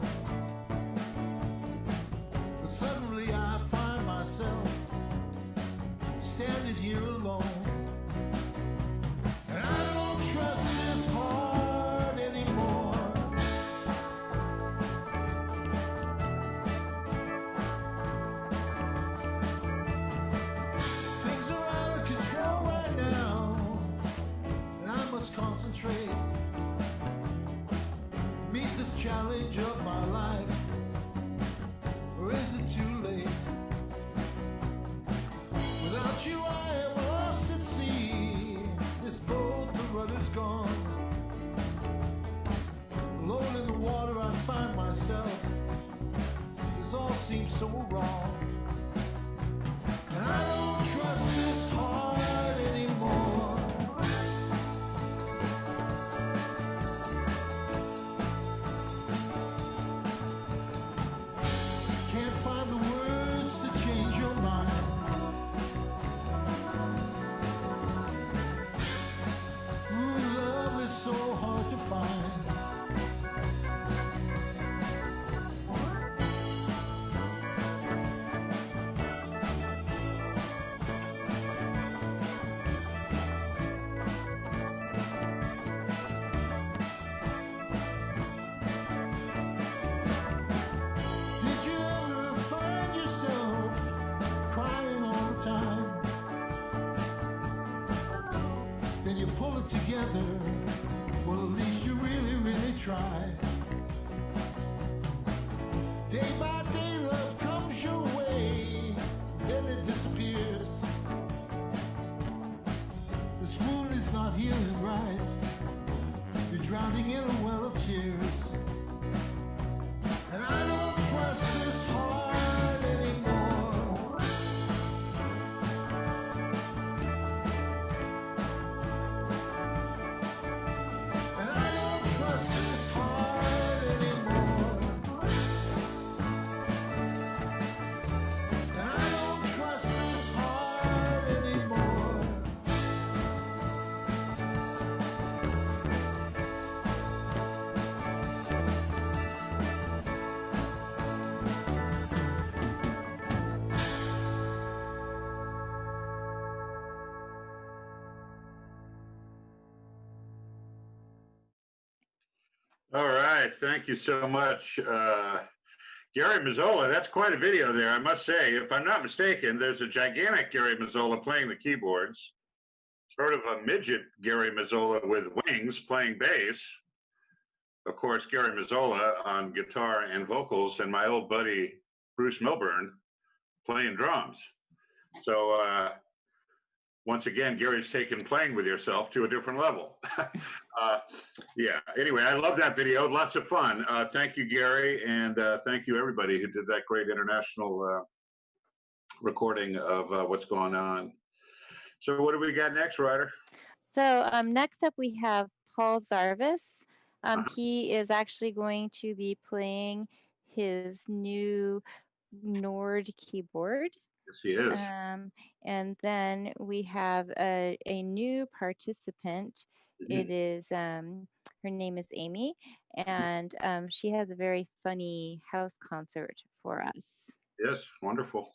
But suddenly I find myself standing here alone. And I don't trust this heart anymore. Things are out of control right now, and I must concentrate. Meet this challenge of my life, or is it too late? Without you I am lost at sea. This boat, the rudder's gone. Alone in the water I find myself. This all seems so wrong. And I don't trust this heart anymore. Can't find the words to change your mind. Ooh, love is so hard to find. together. Well, at least you really, really try. Day by day, love comes your way, then it disappears. This wound is not healing right. You're drowning in a well of tears. And I don't trust this heart anymore. And I don't trust this heart anymore. And I don't trust this heart anymore. All right, thank you so much. Gary Mazzola, that's quite a video there, I must say. If I'm not mistaken, there's a gigantic Gary Mazzola playing the keyboards, sort of a midget Gary Mazzola with wings playing bass. Of course, Gary Mazzola on guitar and vocals, and my old buddy Bruce Milburn playing drums. So once again, Gary's taken playing with yourself to a different level. Yeah, anyway, I love that video. Lots of fun. Thank you, Gary, and thank you, everybody who did that great international recording of what's going on. So what do we got next, Ryder? So next up we have Paul Zarvis. He is actually going to be playing his new Nord keyboard. Yes, he is. And then we have a new participant. It is, her name is Amy, and she has a very funny house concert for us. Yes, wonderful.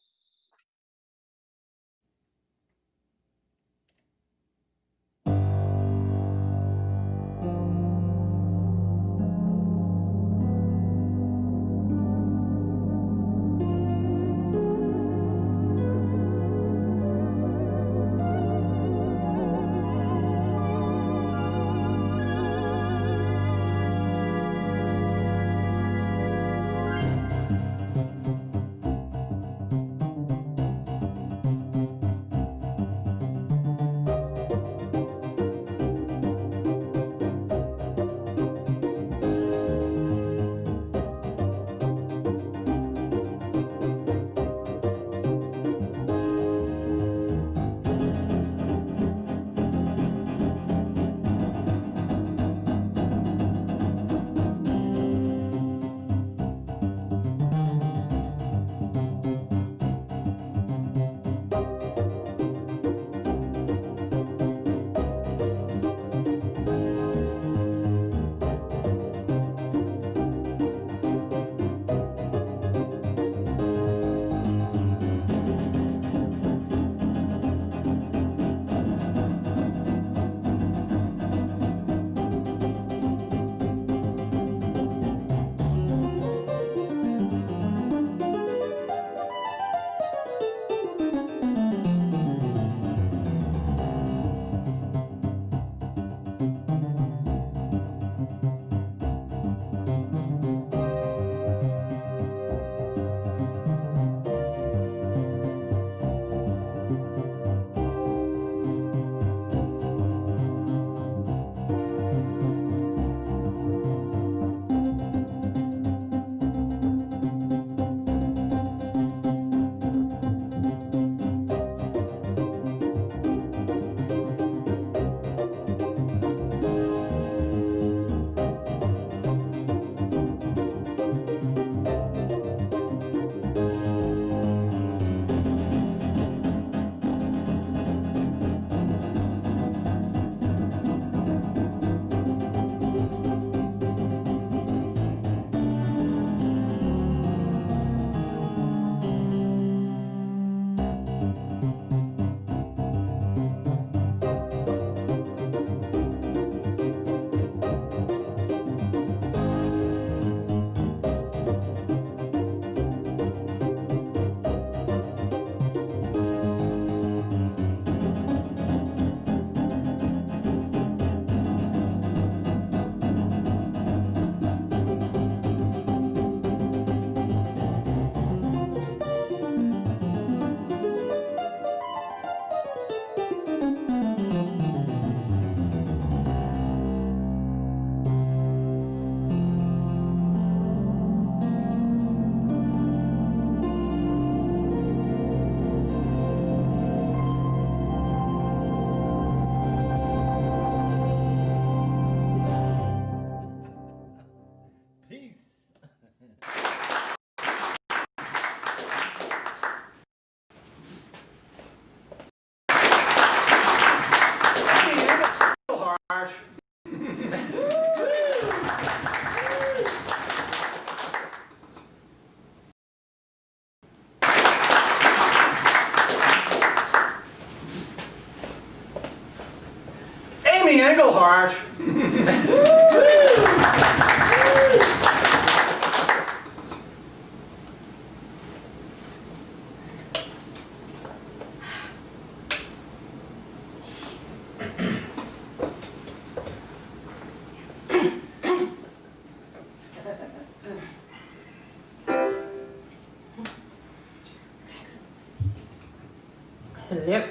Amy Engelhardt. Hello.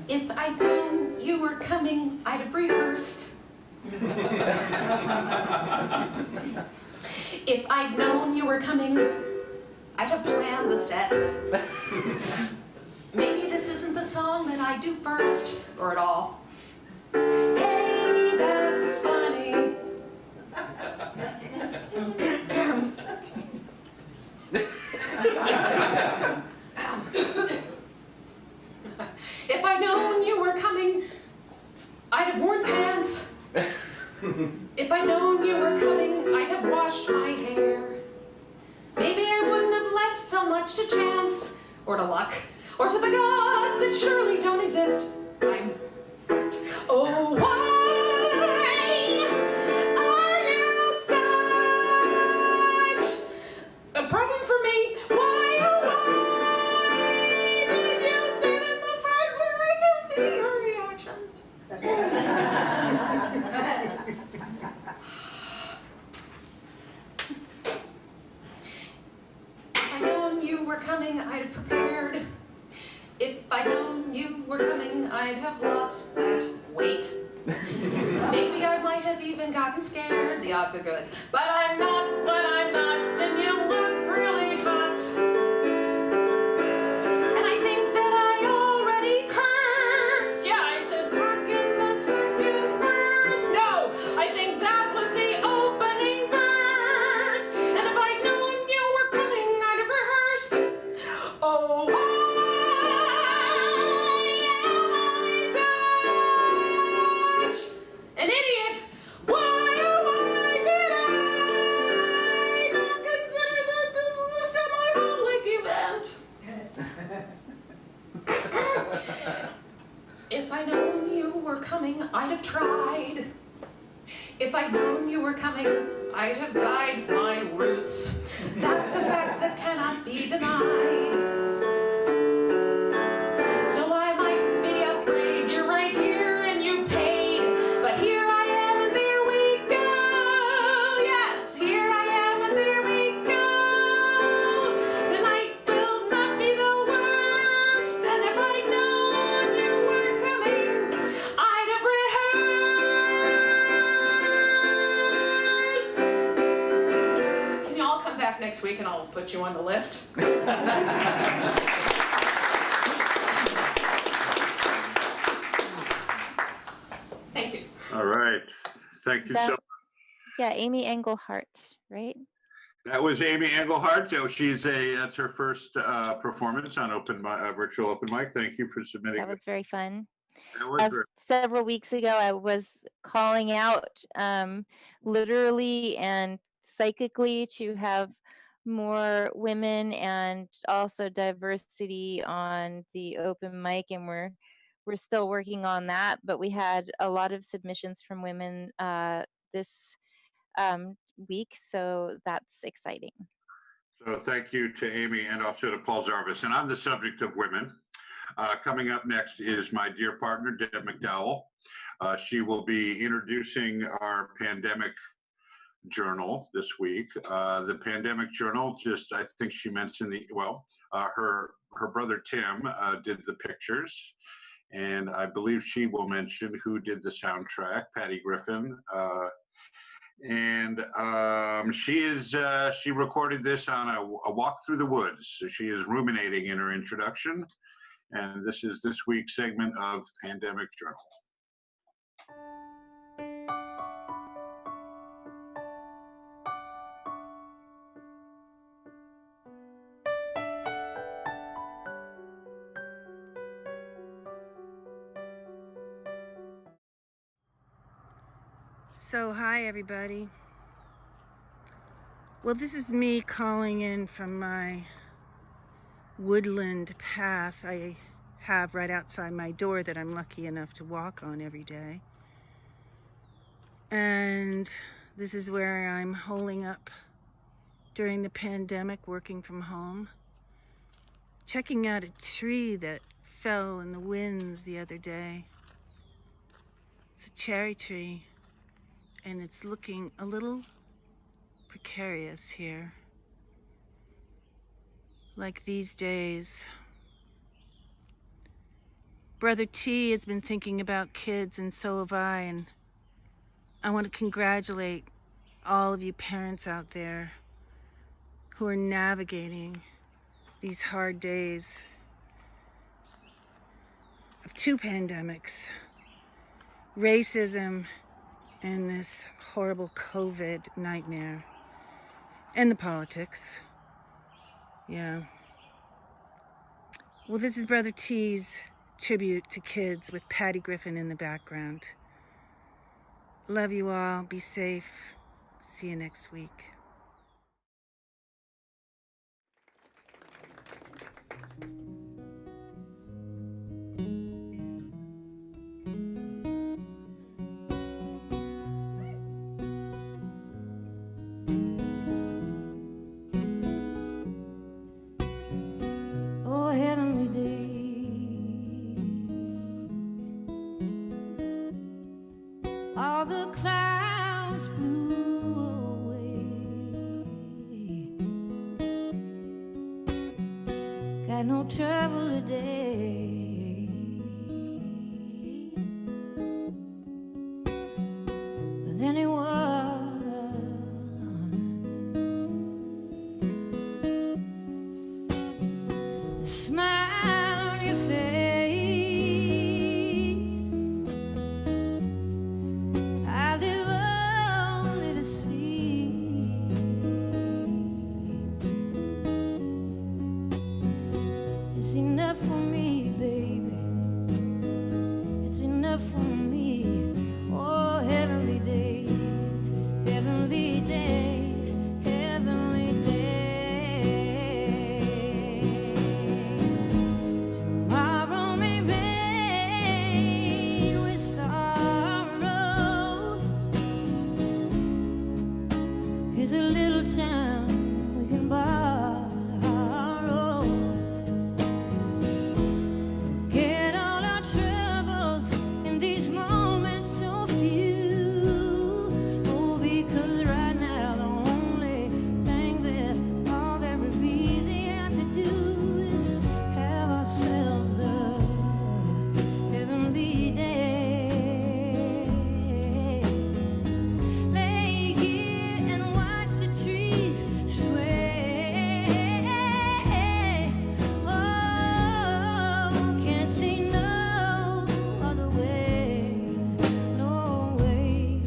If I'd known you were coming, I'd have rehearsed. If I'd known you were coming, I'd have planned the set. Maybe this isn't the song that I do first, or at all. Hey, that's funny. If I'd known you were coming, I'd have worn pants. If I'd known you were coming, I'd have washed my hair. Maybe I wouldn't have left so much to chance, or to luck, or to the gods that surely don't exist. I'm fucked. Oh, why are you such a problem for me? Why, oh, why did you sit in the front where I can see your reactions? If I'd known you were coming, I'd have prepared. If I'd known you were coming, I'd have lost that weight. Maybe I might have even gotten scared. The odds are good. But I'm not, and you look really hot. And I think that I already cursed. Yeah, I said fuck in the second verse. No, I think that was the opening verse. And if I'd known you were coming, I'd have rehearsed. Oh, why am I such an idiot? Why, oh, why did I not consider that this is a semi-public event? If I'd known you were coming, I'd have tried. If I'd known you were coming, I'd have dyed my roots. That's a fact that cannot be denied. So I might be afraid you're right here and you paid. But here I am and there we go. Yes, here I am and there we go. Tonight will not be the worst. And if I'd known you were coming, I'd have rehearsed. Can you all come back next week and I'll put you on the list? Thank you. All right. Thank you so That- much. Yeah, Amy Engelhardt, right? That was Amy Engelhardt. So that's her first performance on virtual open mic. Thank you for submitting. That was very fun. That was great. Several weeks ago, I was calling out literally and psychically to have more women and also diversity on the open mic, and we're still working on that. But we had a lot of submissions from women this week, so that's exciting. So thank you to Amy and also to Paul Zarvis. And on the subject of women, coming up next is my dear partner, Deb McDowell. She will be introducing our pandemic journal this week. The pandemic journal, I think she mentioned her brother Tim did the pictures, and I believe she will mention who did the soundtrack, Patty Griffin. And she recorded this on a walk through the woods. So she is ruminating in her introduction. And this is this week's segment of Pandemic Journal. So, hi everybody. Well, this is me calling in from my woodland path I have right outside my door that I'm lucky enough to walk on every day. And this is where I'm holing up during the pandemic, working from home, checking out a tree that fell in the winds the other day. It's a cherry tree, and it's looking a little precarious here. Like these days. Brother T has been thinking about kids, and so have I, and I want to congratulate all of you parents out there who are navigating these hard days of two pandemics, racism and this horrible COVID nightmare, and the politics. Yeah. Well, this is Brother T's tribute to kids with Patty Griffin in the background. Love you all. Be safe. See you next week. Oh, heavenly day, all the clouds blew away. Got no trouble today with anyone. The smile on your face, I live only to see. It's enough for me, baby. It's enough for me. Oh, heavenly day, heavenly day, heavenly day. Tomorrow may rain with sorrow. Here's a little time we can borrow. Forget all our troubles in these moments so few. Oh, because right now the only thing that all that we really have to do is have ourselves a heavenly day. Lay here and watch the trees sway. Oh, can't see no other way. No way,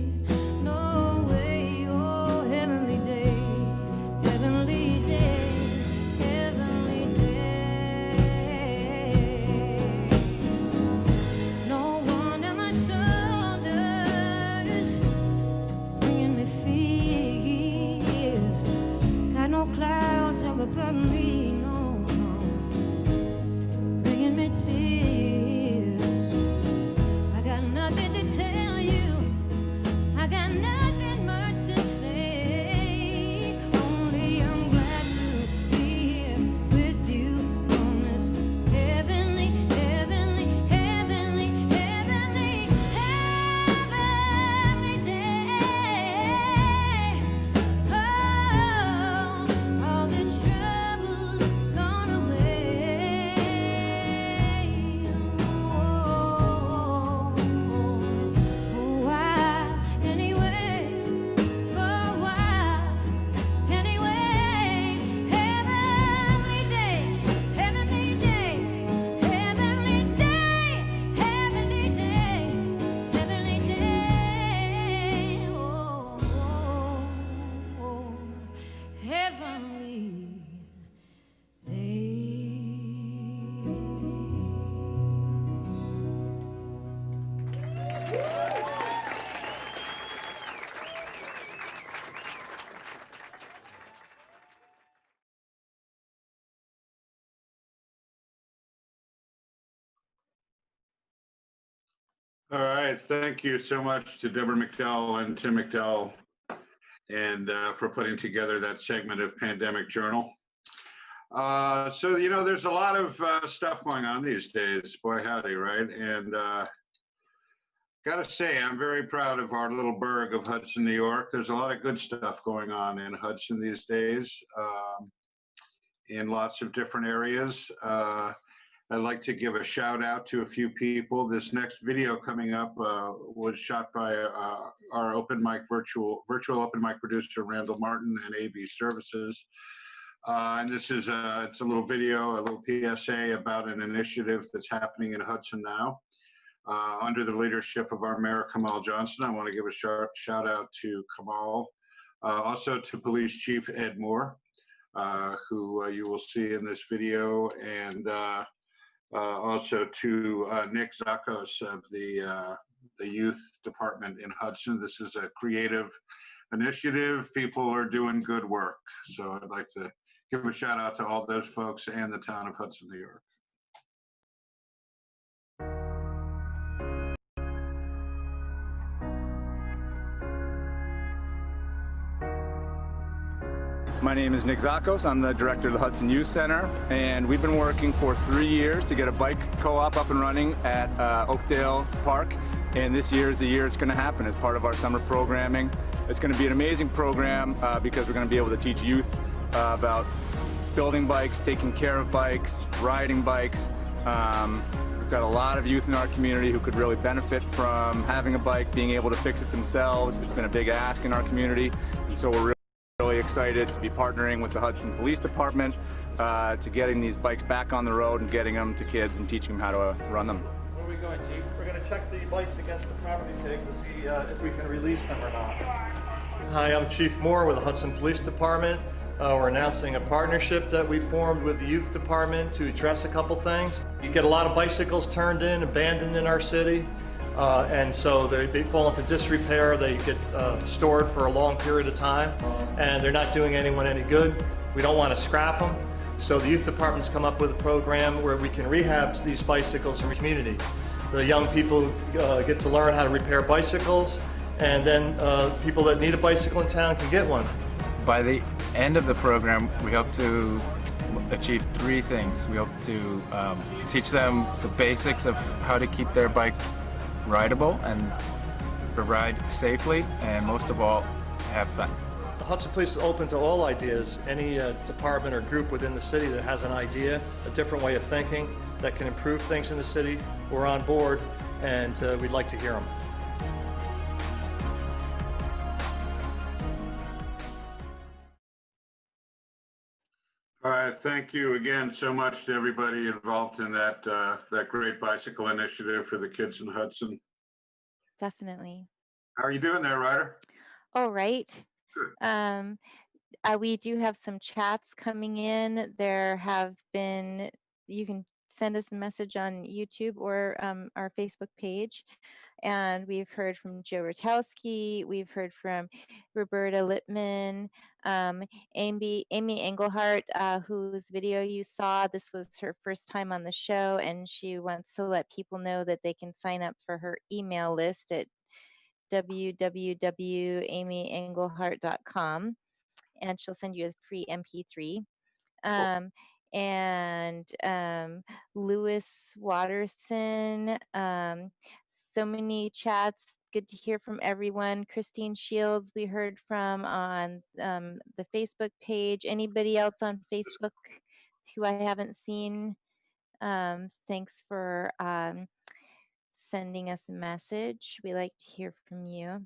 no way. Oh, heavenly day, heavenly day, heavenly day. No one on my shoulders bringing me fears. Got no clouds up above me, no, no, bringing me tears. I got nothing to tell you. I got nothing much to say. Only I'm glad to be here with you on this heavenly, heavenly, heavenly, heavenly, heavenly day. Oh, all the troubles gone away. Oh, why anyway? For a while anyway. Heavenly day, heavenly day, heavenly day, heavenly day, heavenly day. Oh, heavenly day. All right, thank you so much to Deborah McDowell and Tim McDowell and for putting together that segment of Pandemic Journal. So, you know, there's a lot of stuff going on these days, boy howdy, right? And gotta say, I'm very proud of our little burg of Hudson, New York. There's a lot of good stuff going on in Hudson these days, in lots of different areas. I'd like to give a shout out to a few people. This next video coming up was shot by our open mic virtual open mic producer Randall Martin and AV Services. And this is it's a little video, a little PSA about an initiative that's happening in Hudson now under the leadership of our Mayor Kamal Johnson. I want to give a shout out to Kamal, also to Police Chief Ed Moore, who you will see in this video, and also to Nick Zakos of the youth department in Hudson. This is a creative initiative. People are doing good work. So I'd like to give a shout out to all those folks and the town of Hudson, New York. My name is Nick Zakos. I'm the director of the Hudson Youth Center, and we've been working for 3 years to get a bike co-op up and running at Oakdale Park, and this year is the year it's going to happen as part of our summer programming. It's going to be an amazing program because we're going to be able to teach youth about building bikes, taking care of bikes, riding bikes. We've got a lot of youth in our community who could really benefit from having a bike, being able to fix it themselves. It's been a big ask in our community, so we're really excited to be partnering with the Hudson Police Department to getting these bikes back on the road and getting them to kids and teaching them how to run them. Where are we going, Chief? We're going to check the bikes against the property tags to see if we can release them or not. Hi, I'm Chief Moore with the Hudson Police Department. We're announcing a partnership that we formed with the Youth Department to address a couple things. You get a lot of bicycles turned in, abandoned in our city. And so they fall into disrepair, they get stored for a long period of time, and they're not doing anyone any good. We don't want to scrap them. So the youth department's come up with a program where we can rehab these bicycles in the community. The young people get to learn how to repair bicycles, and then people that need a bicycle in town can get one. By the end of the program, we hope to achieve 3 things. We hope to teach them the basics of how to keep their bike rideable and ride safely, and most of all, have fun. The Hudson Police is open to all ideas. Any department or group within the city that has an idea, a different way of thinking that can improve things in the city, we're on board, and we'd like to hear them. All right, thank you again so much to everybody involved in that that great bicycle initiative for the kids in Hudson. Definitely. How are you doing there, Ryder? All right. Good. We do have some chats coming in. There have been, you can send us a message on YouTube or our Facebook page. And we've heard from Joe Rutkowski. We've heard from Roberta Littman, Amy Engelhardt, whose video you saw. This was her first time on the show, and she wants to let people know that they can sign up for her email list at www.amyengelhardt.com, and she'll send you a free MP3. And Lewis Watterson, so many chats. Good to hear from everyone. Christine Shields, we heard from on the Facebook page. Anybody else on Facebook who I haven't seen? Thanks for sending us a message. We like to hear from you.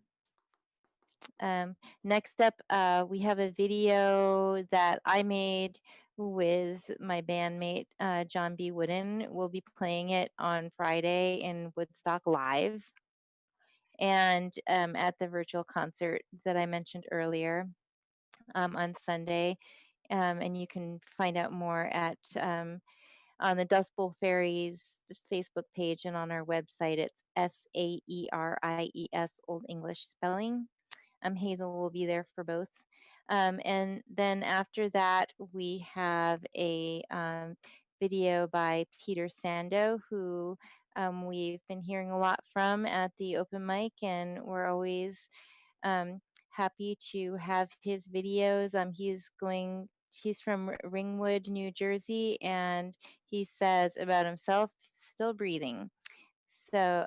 Next up, we have a video that I made with my bandmate, John B. Wooden. We'll be playing it on Friday in Woodstock Live and at the virtual concert that I mentioned earlier on Sunday. And you can find out more at on the Dust Bowl Fairies Facebook page and on our website. It's FAERIES, Old English spelling. Hazel will be there for both. And then after that, we have a video by Peter Sando, who we've been hearing a lot from at the open mic, and we're always happy to have his videos. He's from Ringwood, New Jersey, and he says about himself, still breathing. So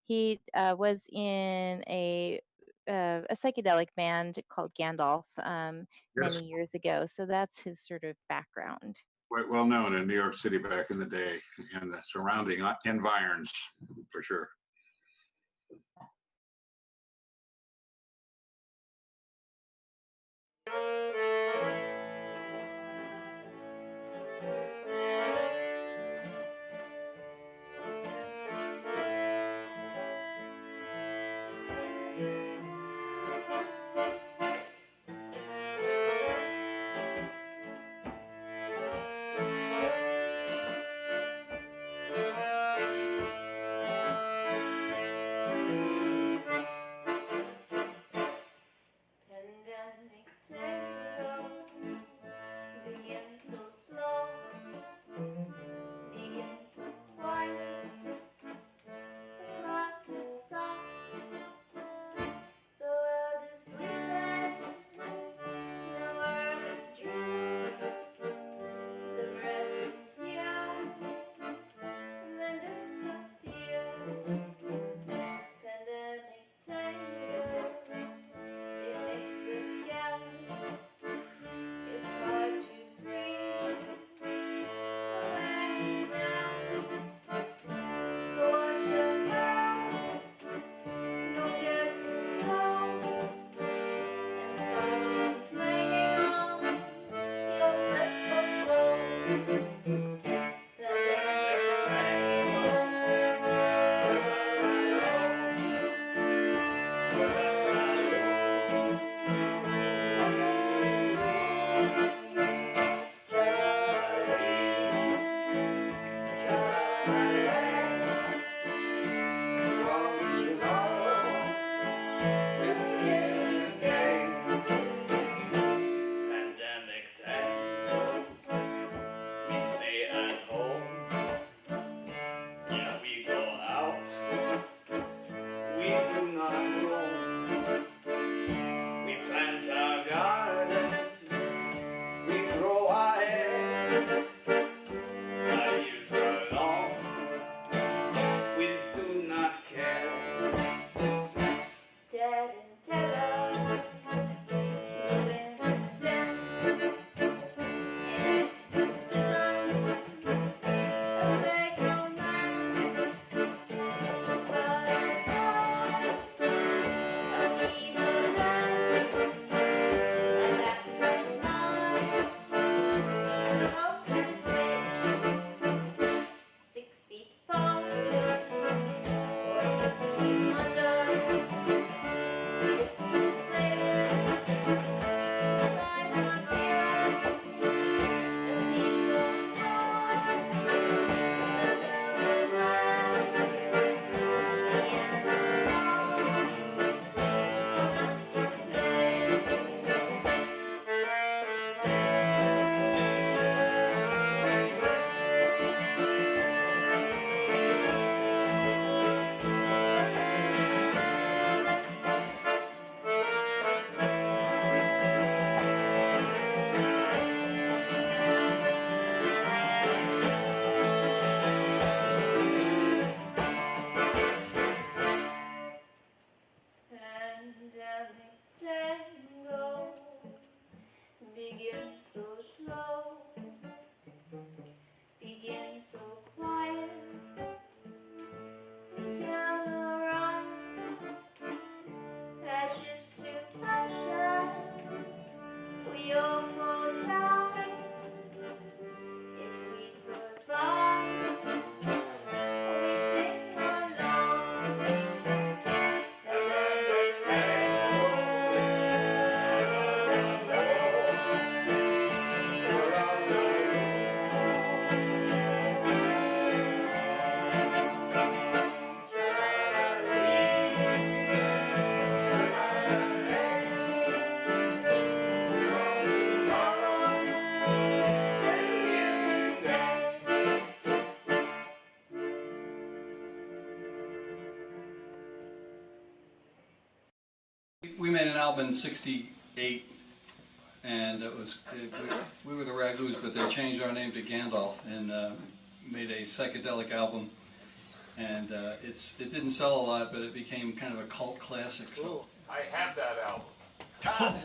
he was in a psychedelic band called Gandalf many years ago. So that's his sort of background. Quite well known in New York City back in the day and the surrounding environs, for sure. album in '68, and we were the Ragoos, but they changed our name to Gandalf and made a psychedelic album. And it didn't sell a lot, but it became kind of a cult classic. So. I have that album.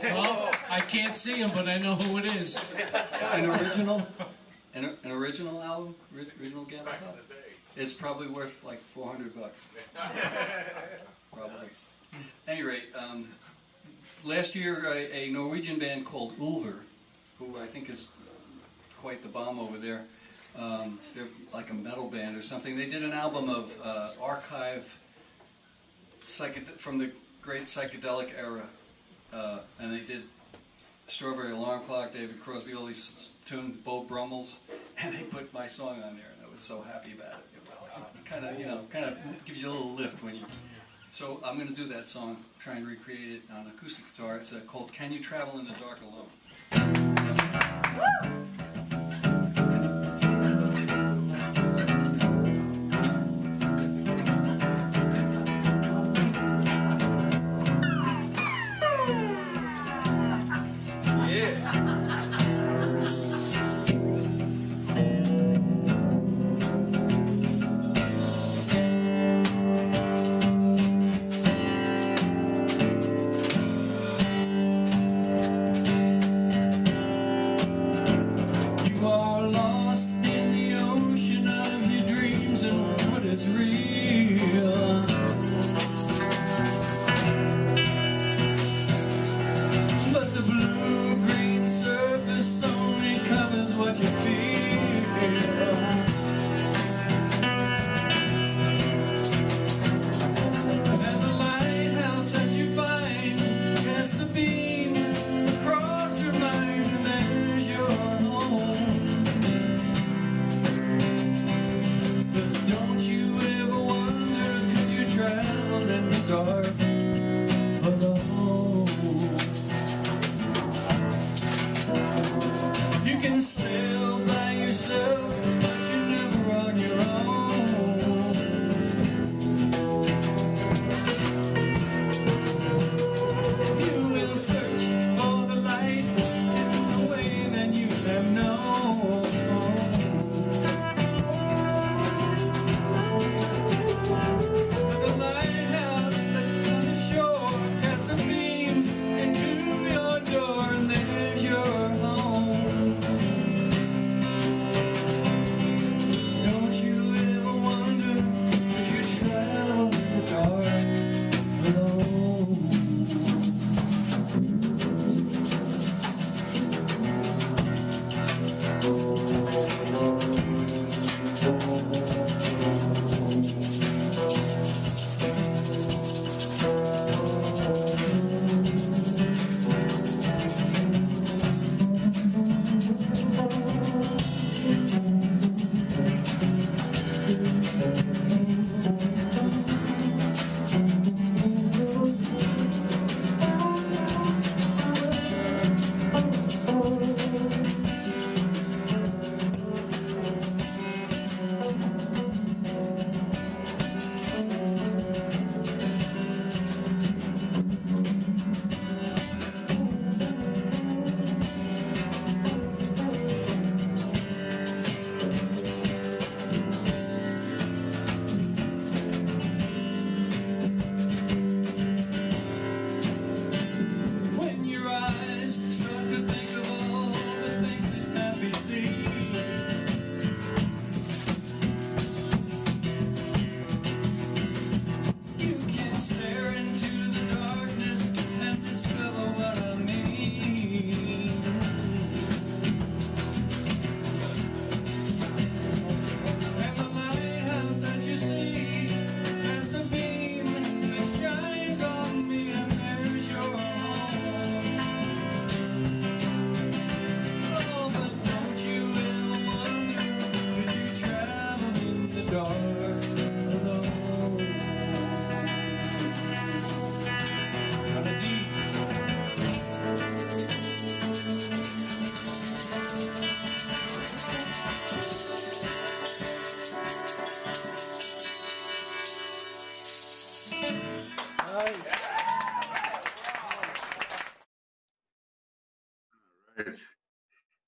Well, I can't see him, but I know who it is. An original album, original Gandalf album. It's probably worth like $400. Probably. At any rate, last year a Norwegian band called Ulver, who I think is quite the bomb over there. They're like a metal band or something. They did an album of archive from the great psychedelic era, and they did Strawberry Alarm Clock, David Crosby, all these tunes, Bo Brummels, and they put my song on there, and I was so happy about it. It was kind of gives you a little lift when you. So I'm going to do that song, try and recreate it on acoustic guitar. It's called "Can You Travel in the Dark Alone."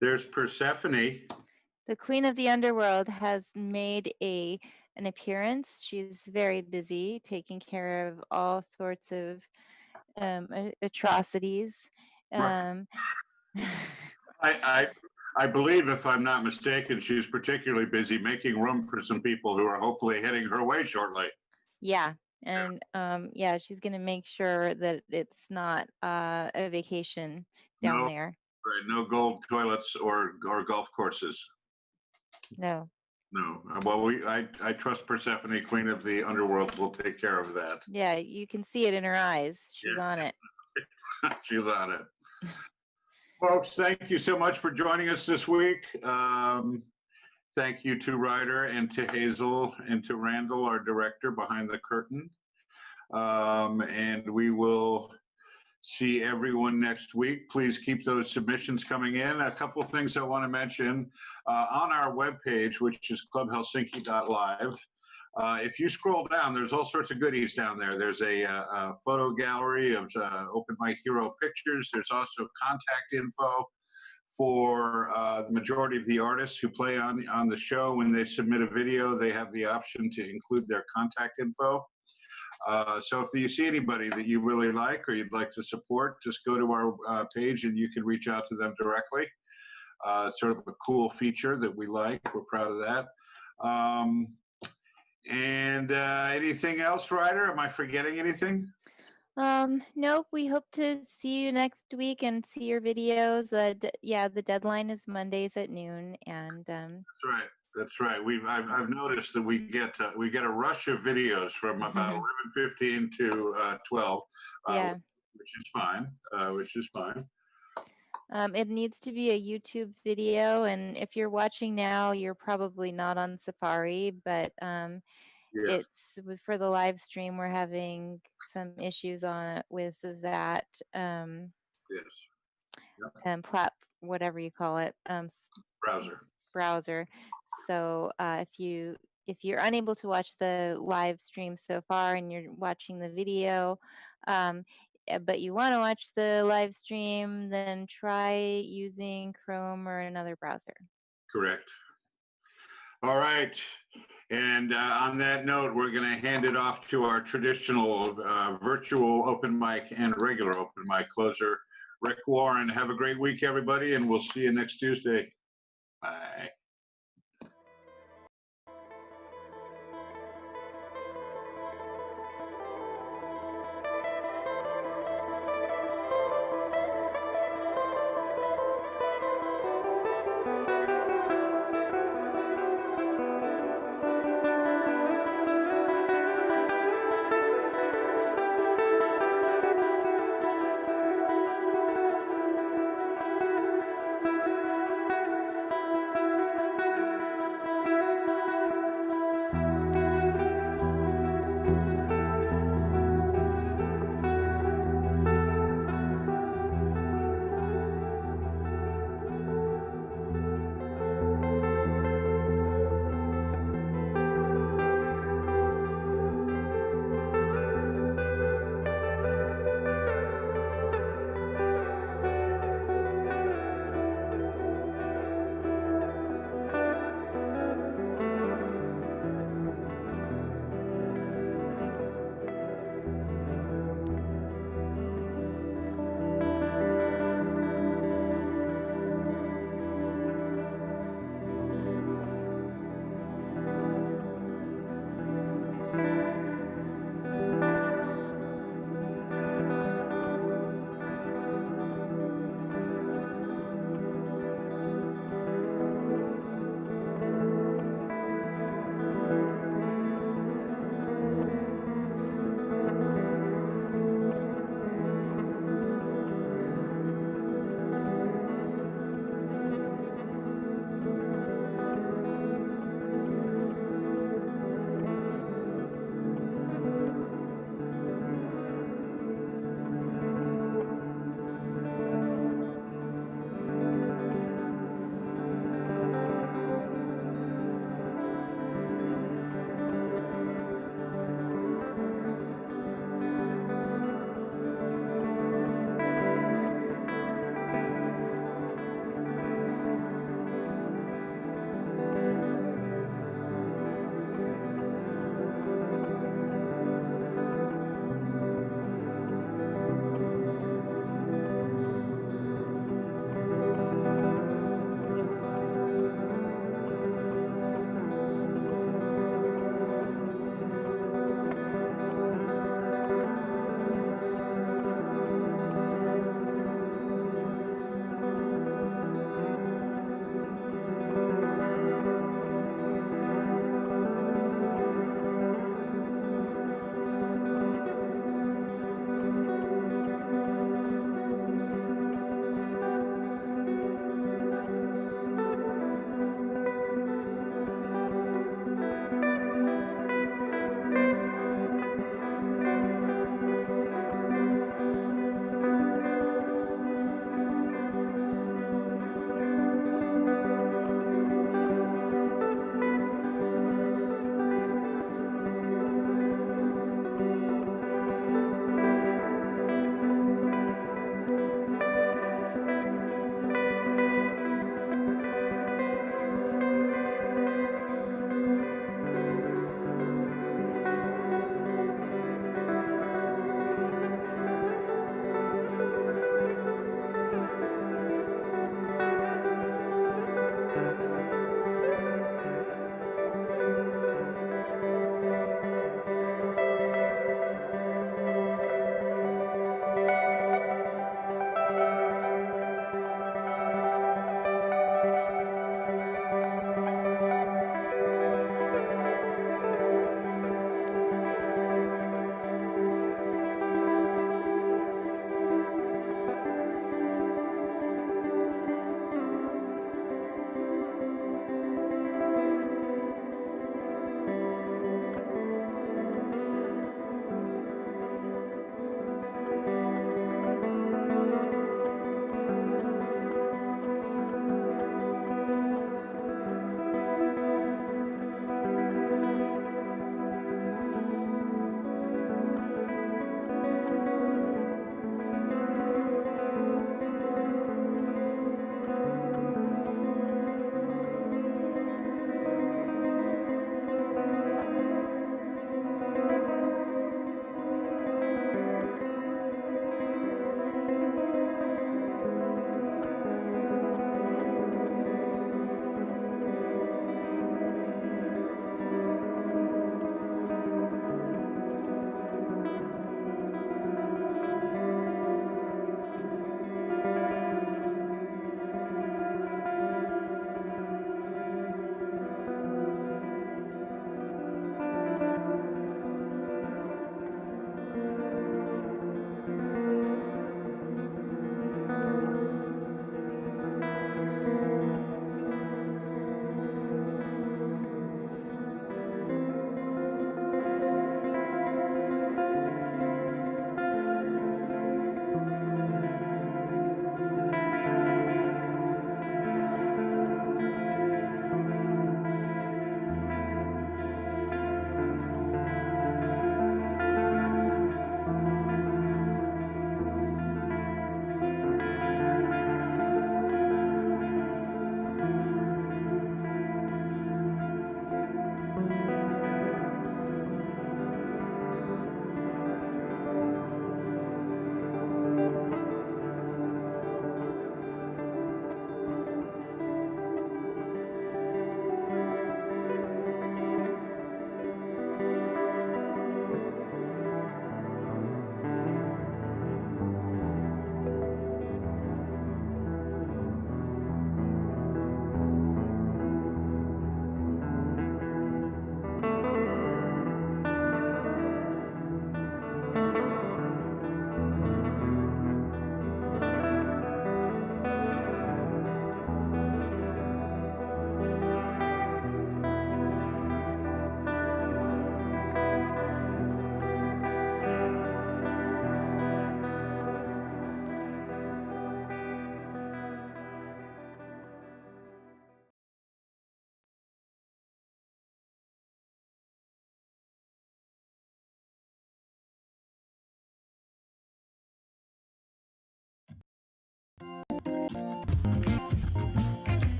There's Persephone. The Queen of the Underworld has made an appearance. She's very busy taking care of all sorts of atrocities. Right. I believe, if I'm not mistaken, she's particularly busy making room for some people who are hopefully heading her way shortly. Yeah. And yeah, she's going to make sure that it's not a vacation down there. Right, no gold toilets or golf courses. No. No. Well, I trust Persephone, Queen of the Underworld, will take care of that. Yeah, you can see it in her eyes. She's on it. She's on it. Folks, thank you so much for joining us this week. Thank you to Ryder and to Hazel and to Randall, our director behind the curtain. And we will see everyone next week. Please keep those submissions coming in. A couple of things I want to mention. On our webpage, which is clubhelsinki.live, if you scroll down, there's all sorts of goodies down there. There's a photo gallery of Open Mic Hero pictures. There's also contact info for the majority of the artists who play on the show. When they submit a video, they have the option to include their contact info. So if you see anybody that you really like or you'd like to support, just go to our page and you can reach out to them directly. It's sort of a cool feature that we like. We're proud of that. And anything else, Ryder? Am I forgetting anything? Nope. We hope to see you next week and see your videos. Yeah, the deadline is Mondays at noon, and That's right. That's right. I've noticed that we get a rush of videos from about 11:15 to 12. Yeah. Which is fine. Which is fine. It needs to be a YouTube video, and if you're watching now, you're probably not on Safari, but Yes. it's for the live stream. We're having some issues with that. Yes. Whatever you call it. Browser. So if you're unable to watch the live stream so far and you're watching the video, but you want to watch the live stream, then try using Chrome or another browser. Correct. All right. And on that note, we're going to hand it off to our traditional virtual open mic and regular open mic closer, Rick Warren. Have a great week, everybody, and we'll see you next Tuesday. Bye.